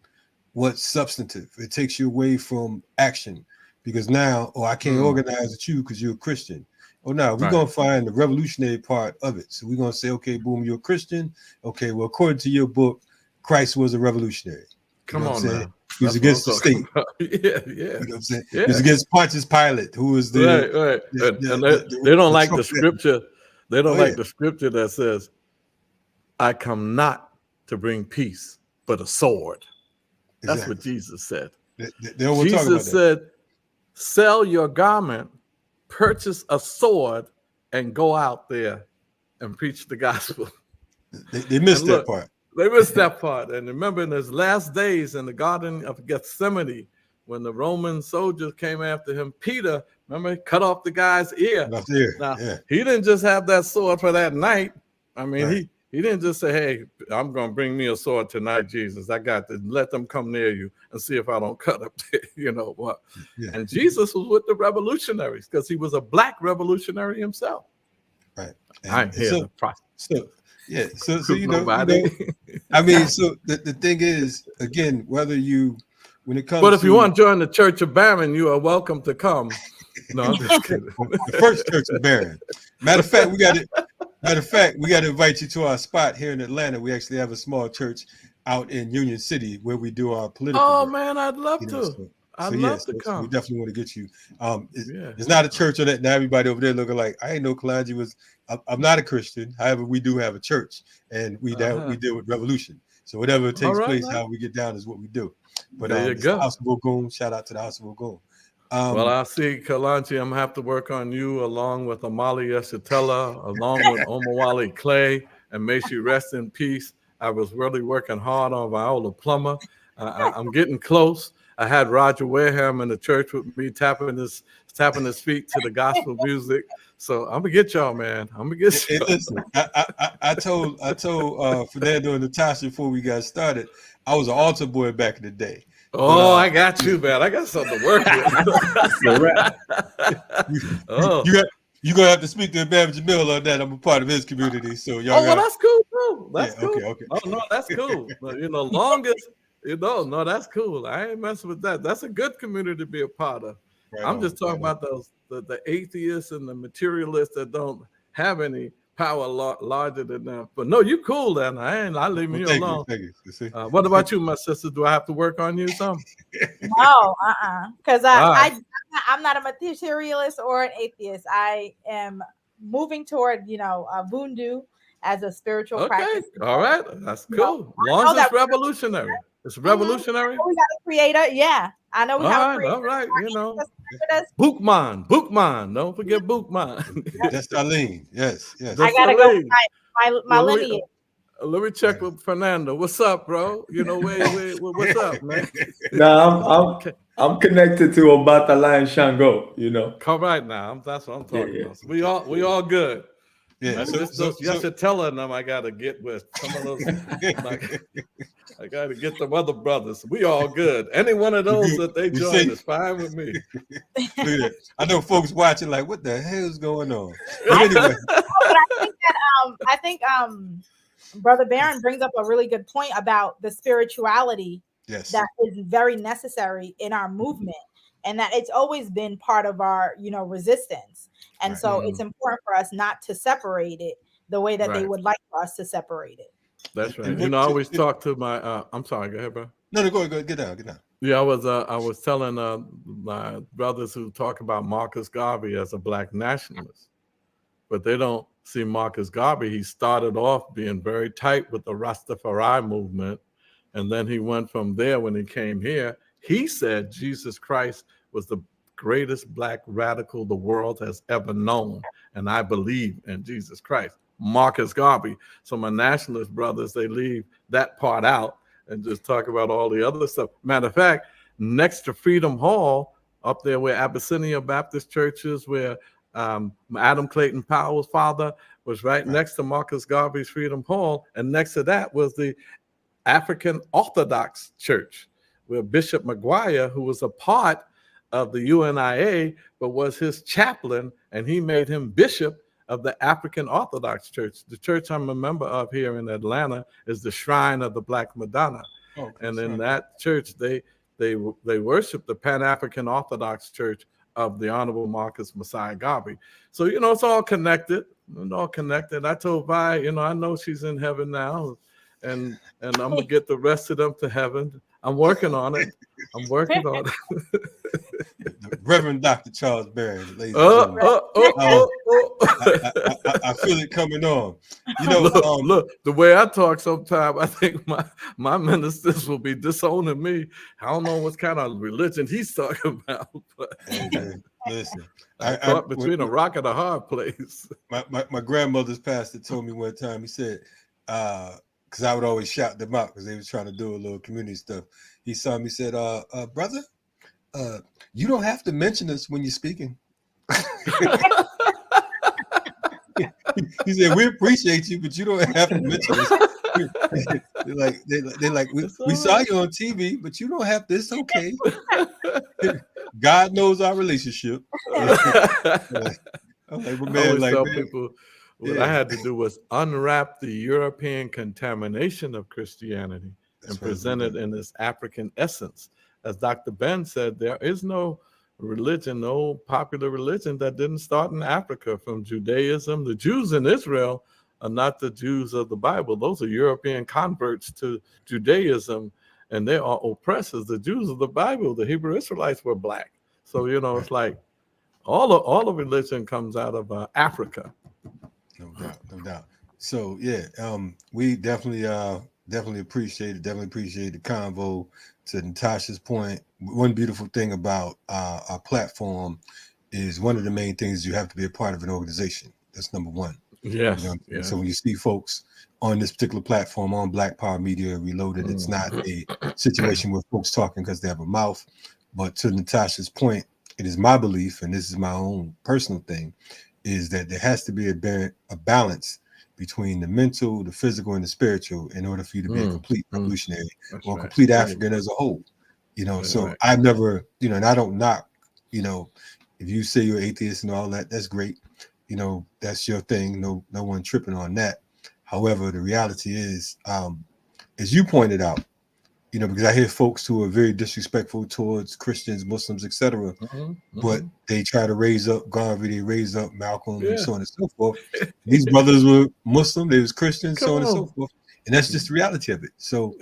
what's substantive. It takes you away from action, because now, I can't organize with you because you're a Christian. Oh, no, we're going to find the revolutionary part of it. So we're going to say, okay, boom, you're a Christian. Okay, well, according to your book, Christ was a revolutionary. Come on, man. He was against the state. Yeah. You know what I'm saying? He was against Pontius Pilate, who was they don't like the scripture. They don't like the scripture that says, I come not to bring peace, but a sword. That's what Jesus said. Jesus said, sell your garment, purchase a sword, and go out there and preach the gospel. They missed that part. They missed that part. And remember, in his last days in the Garden of Gethsemane, when the Roman soldiers came after him, Peter, remember, cut off the guy's ear. He didn't just have that sword for that night. I mean, he didn't just say, hey, I'm going to bring me a sword tonight, Jesus. I got to let them come near you and see if I don't cut up there. You know what? Yeah. And Jesus was with the revolutionaries because he was a Black revolutionary himself. Right. I hear the process. So I mean, so the thing is, again, when it comes But if you want to join the Church of Barron, you are welcome to come. No, I'm just kidding. The first Church of Barron. Matter of fact, we got to invite you to our spot here in Atlanta. We actually have a small church out in Union City where we do our political work. Man, I'd love to. I'd love to come. We definitely want to get you. It's not a church or that. Now everybody over there looking like, I ain't know Kalonji was. I'm not a Christian. However, we do have a church, and we deal with revolution. So whatever takes place, how we get down is what we do. But there you go. The House of Ogun. Shout out to the House of Ogun. Well, I see, Kalonji, I'm going to have to work on you along with Amali Yesitella, along with Omawale Clay, and may she rest in peace. I was really working hard on Viola Plummer. I'm getting close. I had Roger Wareham in the church with me tapping his feet to the gospel music. So I'm gonna get y'all, man. I'm gonna get y'all. Listen, I told Fernando and Natasha before we got started, I was an altar boy back in the day. Oh, I got you, man. I got something to work with. You're gonna have to speak to Imam Jamil on that. I'm a part of his community, so y'all. Well, that's cool too. That's cool. Okay. Oh no, that's cool. But, no, that's cool. I ain't messing with that. That's a good community to be a part of. I'm just talking about those the atheists and the materialists that don't have any power larger than them. But no, you cool then. I leave you alone. Thank you. What about you, my sister? Do I have to work on you some? No, because I'm not a materialist or an atheist. I am moving toward Vundu as a spiritual practice. All right, that's cool. As long as it's revolutionary. It's revolutionary. We got a creator. Yeah, I know we have a creator. All right, Bookman. Don't forget Bookman. That's Arlene. Yes. I gotta go with my lineage. Let me check with Fernando. What's up, bro? You know, what's up, man? I'm connected to Obatala and Shango. You know. Come right now. That's what I'm talking about. So we all good. Yeah. Yashatella and them I gotta get with some of those. I gotta get them other brothers. We all good. Any one of those that they join is fine with me. I know folks watching like, what the hell is going on? But anyway. But I think Brother Barron brings up a really good point about the spirituality that is very necessary in our movement, and that it's always been part of our, resistance. And so it's important for us not to separate it the way that they would like for us to separate it. That's right. I always talk to my. I'm sorry. Go ahead, bro. No, go ahead. Get down. Yeah, I was telling my brothers who talk about Marcus Garvey as a black nationalist, but they don't see Marcus Garvey. He started off being very tight with the Rastafari movement, and then he went from there. When he came here, he said Jesus Christ was the greatest black radical the world has ever known, and I believe in Jesus Christ. Marcus Garvey. So my nationalist brothers, they leave that part out and just talk about all the other stuff. Matter of fact, next to Freedom Hall, up there where Abyssinia Baptist Church is, where Adam Clayton Powell's father was right next to Marcus Garvey's Freedom Hall, and next to that was the African Orthodox Church, where Bishop McGuire, who was a part of the UNIA, but was his chaplain, and he made him bishop of the African Orthodox Church. The church I'm a member of here in Atlanta is the Shrine of the Black Madonna. And in that church, they worship the Pan-African Orthodox Church of the Honorable Marcus Messiah Garvey. So, it's all connected. I told Vi, I know she's in heaven now, and I'm going to get the rest of them to heaven. I'm working on it. Reverend Dr. Charles Barron, ladies and gentlemen. I feel it coming on. Look, the way I talk sometimes, I think my ministers will be disowning me. I don't know what kind of religion he's talking about. But listen, I caught between a rock and a hard place. My grandmother's pastor told me one time, he said, because I would always shout them out because they was trying to do a little community stuff. He saw me, said, brother, you don't have to mention us when you're speaking. He said, we appreciate you, but you don't have to mention us. They're like, we saw you on TV, but you don't have to. It's okay. God knows our relationship. I'm like, but man, I tell people, what I had to do was unwrap the European contamination of Christianity and present it in its African essence. As Dr. Ben said, there is no religion, no popular religion that didn't start in Africa, from Judaism. The Jews in Israel are not the Jews of the Bible. Those are European converts to Judaism, and they are oppressors. The Jews of the Bible, the Hebrew Israelites, were black. So, it's like all the religion comes out of Africa. No doubt. So we definitely appreciate it. Definitely appreciate the convo. To Natasha's point, one beautiful thing about our platform is one of the main things you have to be a part of an organization. That's number one. Yes. So when you see folks on this particular platform on Black Power Media Reloaded, it's not a situation where folks talking because they have a mouth. But to Natasha's point, it is my belief, and this is my own personal thing, is that there has to be a balance between the mental, the physical, and the spiritual in order for you to be a complete revolutionary or complete African as a whole. I never, and I don't knock, if you say you're atheist and all that, that's great. That's your thing. No one tripping on that. However, the reality is, as you pointed out, because I hear folks who are very disrespectful towards Christians, Muslims, etc. But they try to raise up Garvey, they raise up Malcolm, and so on and so forth. These brothers were Muslim, they was Christians, so on and so forth. And that's just the reality of it. So,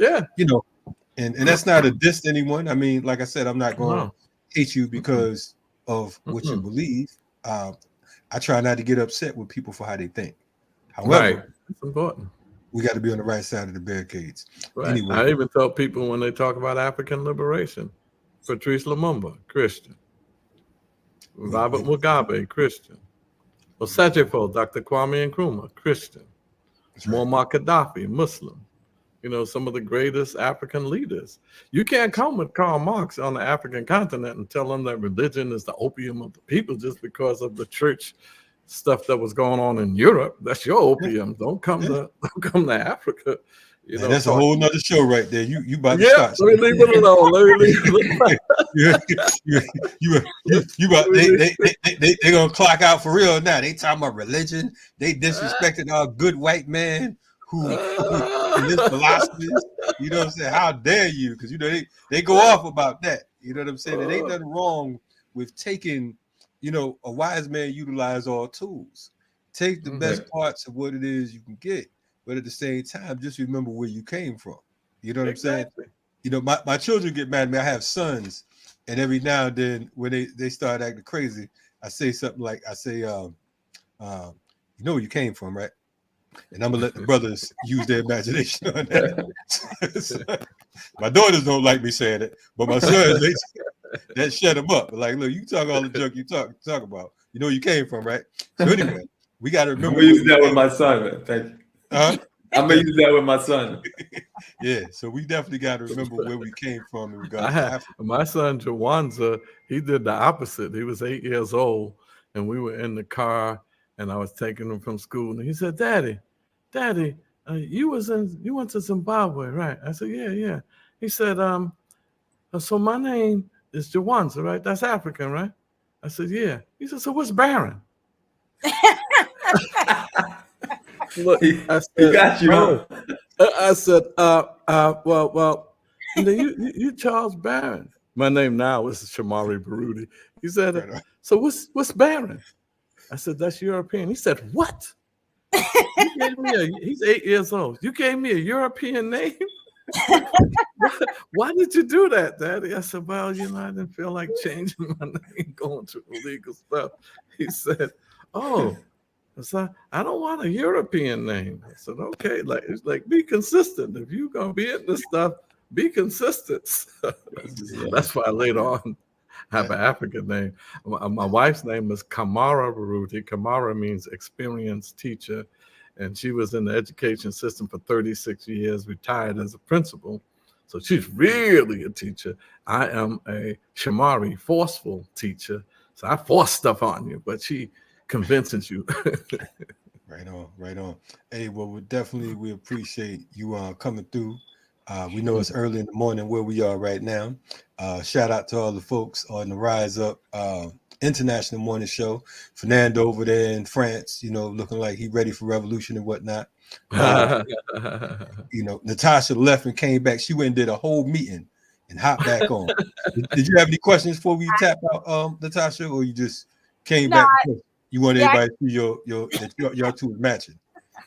and that's not a diss to anyone. I mean, like I said, I'm not going to hate you because of what you believe. I try not to get upset with people for how they think. However, it's important. We got to be on the right side of the barricades. Right. Anyway, I even tell people when they talk about African liberation, Patrice Lumumba, Christian. Robert Mugabe, Christian. Osajifo, Dr. Kwame Nkrumah, Christian. Muammar Gaddafi, Muslim. You know, some of the greatest African leaders. You can't come with Karl Marx on the African continent and tell them that religion is the opium of the people just because of the church stuff that was going on in Europe. That's your opium. Don't come to Africa. You know, that's a whole nother show right there. You about to start. Let me leave it alone. Let me leave it alone. They gonna clock out for real now. They talking about religion. They disrespected our good white man who in his philosophies. You know what I'm saying? How dare you? Because you know they go off about that. You know what I'm saying? It ain't nothing wrong with taking, you know, a wise man utilize all tools. Take the best parts of what it is you can get. But at the same time, just remember where you came from. You know what I'm saying? You know, my children get mad at me. I have sons, and every now and then when they start acting crazy, I say something like, you know where you came from, right? And I'm gonna let the brothers use their imagination on that. My daughters don't like me saying it, but my sons, that shut them up. Like, look, you talk all the junk you talk about. You know where you came from, right? So anyway, we got to remember. I'm gonna use that with my son, man. Thank you. I'm gonna use that with my son. Yeah, so we definitely got to remember where we came from in regards to Africa. My son Jawanza, he did the opposite. He was 8 years old, and we were in the car, and I was taking him from school, and he said, "Daddy, you went to Zimbabwe, right?" I said, "Yeah." He said, "So my name is Jawanza, right? That's African, right?" I said, "Yeah." He said, "So what's Barron?" Look, I said, he got you, huh? I said, well, you Charles Barron. My name now is Shamari Baruti. He said, "So what's Barron?" I said, "That's European." He said, "What?" He's 8 years old. You gave me a European name? Why did you do that, Daddy? I said, "Well, you know, I didn't feel like changing my name, going through illegal stuff." He said, "Oh." So I don't want a European name. I said, "Okay, like be consistent. If you're gonna be in this stuff, be consistent." That's why I later on have an African name. My wife's name is Kamara Baruti. Kamara means experienced teacher, and she was in the education system for 36 years, retired as a principal. So she's really a teacher. I am a Shamari, forceful teacher. So I force stuff on you, but she convinces you. Right on. Hey, well, we appreciate you coming through. We know it's early in the morning where we are right now. Shout out to all the folks on the Rise Up International Morning Show. Fernando over there in France, you know, looking like he ready for revolution and whatnot. You know, Natasha left and came back. She went and did a whole meeting and hopped back on. Did you have any questions before we tap out, Natasha, or you just came back? You want everybody to see your two is matching.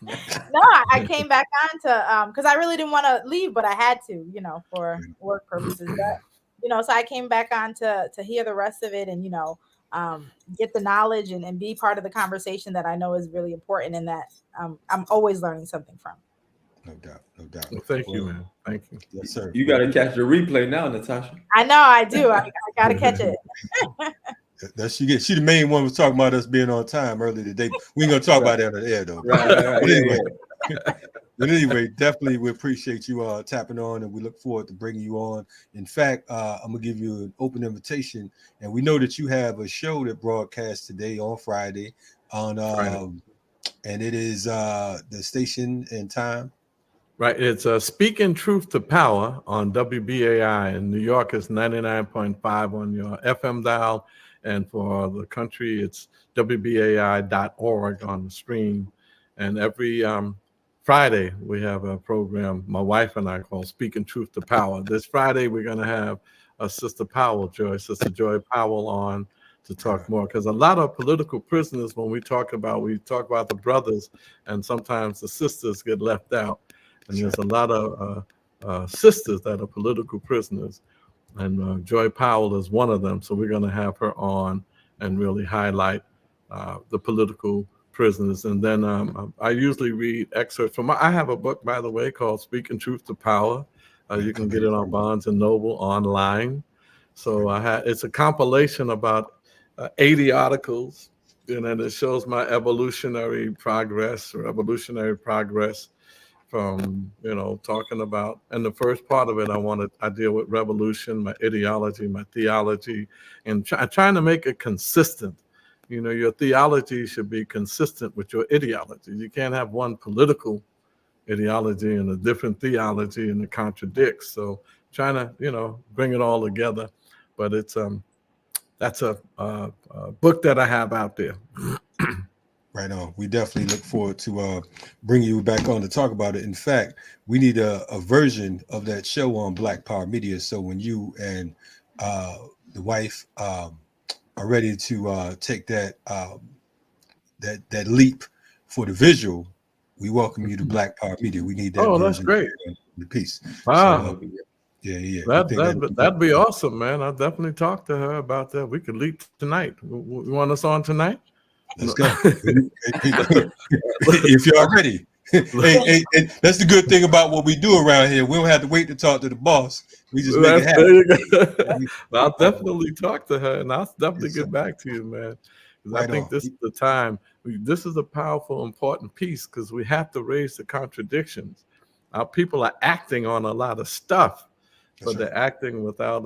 No, I came back on to because I really didn't want to leave, but I had to, you know, for work purposes. But you know, so I came back on to hear the rest of it and you know, get the knowledge and be part of the conversation that I know is really important and that I'm always learning something from. No doubt. Well, thank you, man. Thank you. Yes, sir. You got to catch the replay now, Natasha. I know, I do. I got to catch it. She the main one was talking about us being on time earlier today. We ain't gonna talk about that on the air though. Right. But anyway, definitely we appreciate you tapping on, and we look forward to bringing you on. In fact, I'm gonna give you an open invitation, and we know that you have a show that broadcasts today on Friday on and it is the station and time. Right, it's Speaking Truth to Power on WBAI in New York. Is 99.5 on your FM dial. And for the country, it's WBAI.org on the stream. And every Friday, we have a program my wife and I call Speaking Truth to Power. This Friday, we're going to have Sister Joy Powell on to talk more. Because a lot of political prisoners, when we talk about the brothers, and sometimes the sisters get left out. And there's a lot of sisters that are political prisoners. And Joy Powell is one of them. So we're going to have her on and really highlight the political prisoners. And then I usually read excerpts from I have a book, by the way, called Speaking Truth to Power. You can get it on Barnes & Noble online. So it's a compilation about 80 articles And it shows my evolutionary progress from, talking about, and the first part of it, I deal with revolution, my ideology, my theology, and trying to make it consistent. Your theology should be consistent with your ideology. You can't have one political ideology and a different theology, and it contradicts. So trying to, bring it all together. But it's that's a book that I have out there. Right on. We definitely look forward to bringing you back on to talk about it. In fact, we need a version of that show on Black Power Media. So when you and the wife are ready to take that that leap for the visual, we welcome you to Black Power Media. We need that Oh, version. that's great. The piece. Wow. So, yeah. That'd be awesome, man. I'll definitely talk to her about that. We could leap tonight. You want us on tonight? Let's go. If y'all ready. Hey, that's the good thing about what we do around here. We don't have to wait to talk to the boss. We just make it happen. I'll definitely talk to her, and I'll definitely get back to you, man. Right I think this is the time. This is a powerful, important piece because we have to raise the contradictions. Our people are acting on a lot of stuff, but they're acting without,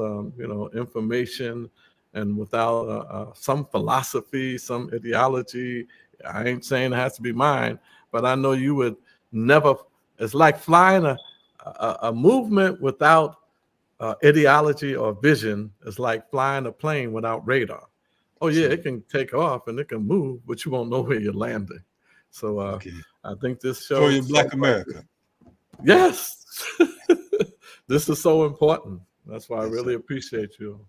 information and without some philosophy, some ideology. I ain't saying it has to be mine, but I know you would never. It's like flying a movement without ideology or vision. It's like flying a plane without radar. Oh yeah, it can take off and it can move, but you won't know where you're landing. So I think this show in Black America. Yes. This is so important. That's why I really appreciate you.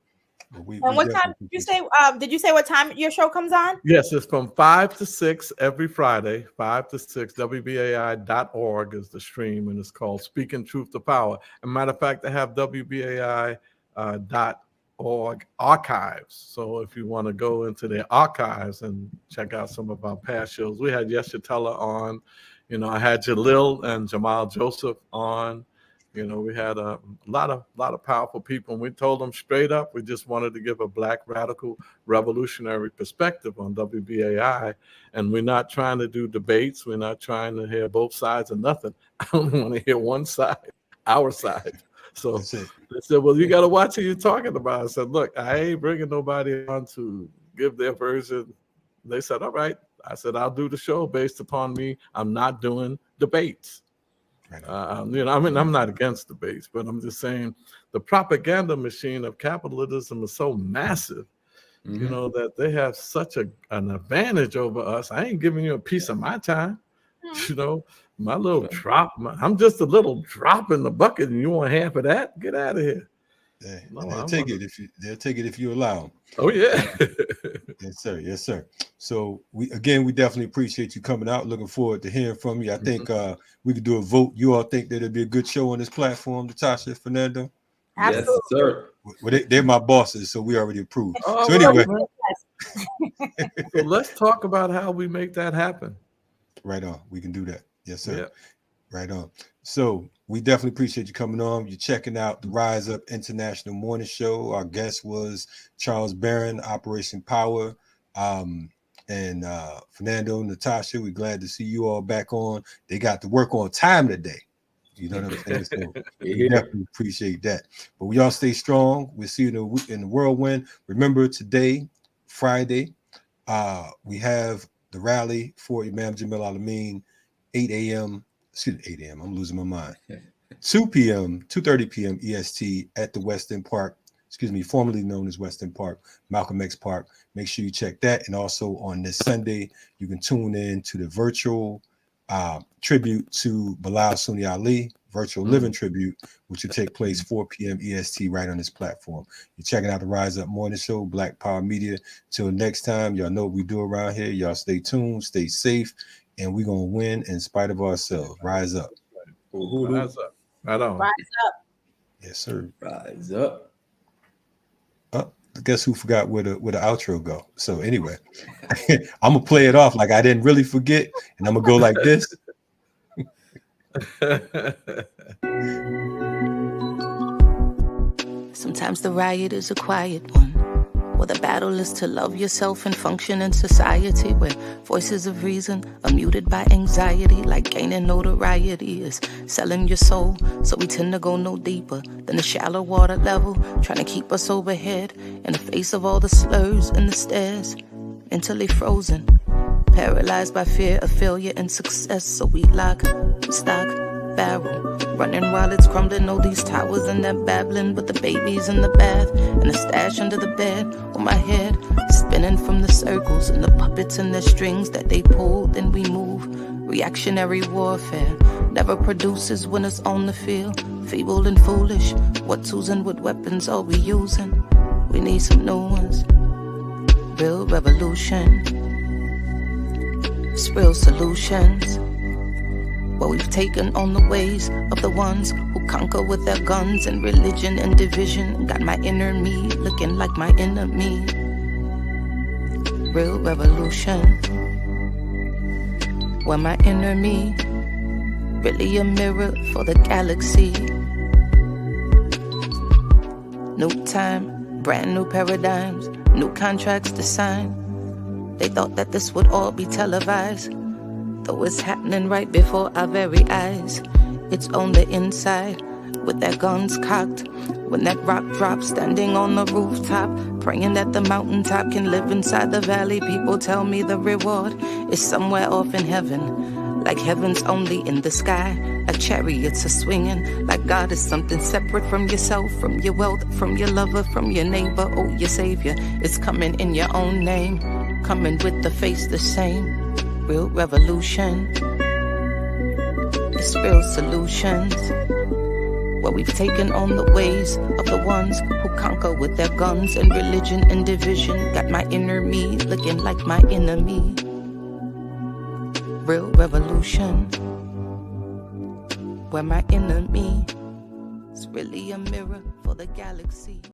And what time did you say? Did you say what time your show comes on? Yes, it's from 5 to 6 every Friday, 5 to 6. WBAI.org is the stream, and it's called Speaking Truth to Power. As a matter of fact, I have WBAI.org archives. So if you want to go into their archives and check out some of our past shows, we had Yeshatella on. I had Jalil and Jamal Joseph on. We had a lot of powerful people, and we told them straight up we just wanted to give a Black radical revolutionary perspective on WBAI, and we're not trying to do debates. We're not trying to hear both sides of nothing. I only want to hear one side, our side. So they said, well, you got to watch who you're talking about. I said, look, I ain't bringing nobody on to give their version. They said, all right. I said, I'll do the show based upon me. I'm not doing debates. I'm not against debates, but I'm just saying the propaganda machine of capitalism is so massive, that they have such an advantage over us. I ain't giving you a piece of my time, my little drop. I'm just a little drop in the bucket, and you want half of that? Get out of here. Yeah, they'll take it if you allow them. Oh yeah. Yes, sir. So we definitely appreciate you coming out. Looking forward to hearing from you. I think we could do a vote. You all think that it'd be a good show on this platform, Natasha, Fernando? Absolutely. Yes, sir. Well, they're my bosses, so we already approved. Oh, so anyway, so let's talk about how we make that happen. Right on. We can do that. Yes, sir. Yeah. Right on. So we definitely appreciate you coming on. You're checking out the Rise Up International Morning Show. Our guest was Charles Barron, Operation Power, and Fernando, Natasha. We're glad to see you all back on. They got to work on time today. You know what I'm saying? So we definitely appreciate that. But we all stay strong. We'll see you in the whirlwind. Remember today, Friday, we have the rally for Imam Jamil Al-Amin, 8 a.m. I'm losing my mind. 2:30 p.m. EST at the Weston Park, formerly known as Weston Park, Malcolm X Park. Make sure you check that. And also on this Sunday, you can tune in to the virtual tribute to Bilal Sunni Ali, virtual living tribute, which will take place 4 p.m. EST right on this platform. You're checking out the Rise Up Morning Show, Black Power Media. Till next time, y'all know what we do around here. Y'all stay tuned, stay safe, and we're going to win in spite of ourselves. Rise up. Rise up. Right on. Rise up. Yes, sir. Rise up. Guess who forgot where the outro go? So anyway, I'm gonna play it off like I didn't really forget, and I'm gonna go like this. Sometimes the riot is a quiet one. Well, the battle is to love yourself and function in society where voices of reason are muted by anxiety, like gaining notoriety is selling your soul. So we tend to go no deeper than the shallow water level, trying to keep us overhead in the face of all the slurs and the stares, until they frozen, paralyzed by fear of failure and success. So we lock, stock, barrel, running while it's crumbling. All these towers and that babbling, but the baby's in the bath and a stash under the bed on my head, spinning from the circles and the puppets and the strings that they pull. Then we move. Reactionary warfare never produces when it's on the field. Feeble and foolish. What tools and what weapons are we using? We need some new ones. Real revolution. It's real solutions. Well, we've taken on the ways of the ones who conquer with their guns and religion and division. Got my inner me looking like my enemy. Real revolution. Where my inner me really a mirror for the galaxy. New time, brand new paradigms, new contracts to sign. They thought that this would all be televised, though it's happening right before our very eyes. It's on the inside, with their guns cocked. When that rock drops, standing on the rooftop, praying that the mountaintop can live inside the valley. People tell me the reward is somewhere off in heaven, like heaven's only in the sky. Like chariots are swinging, like God is something separate from yourself, from your wealth, from your lover, from your neighbor. Oh, your savior is coming in your own name, coming with the face the same. Real revolution. It's real solutions. Where we've taken on the ways of the ones who conquer with their guns and religion and division. Got my inner me looking like my enemy. Real revolution. Where my enemy is really a mirror for the galaxy.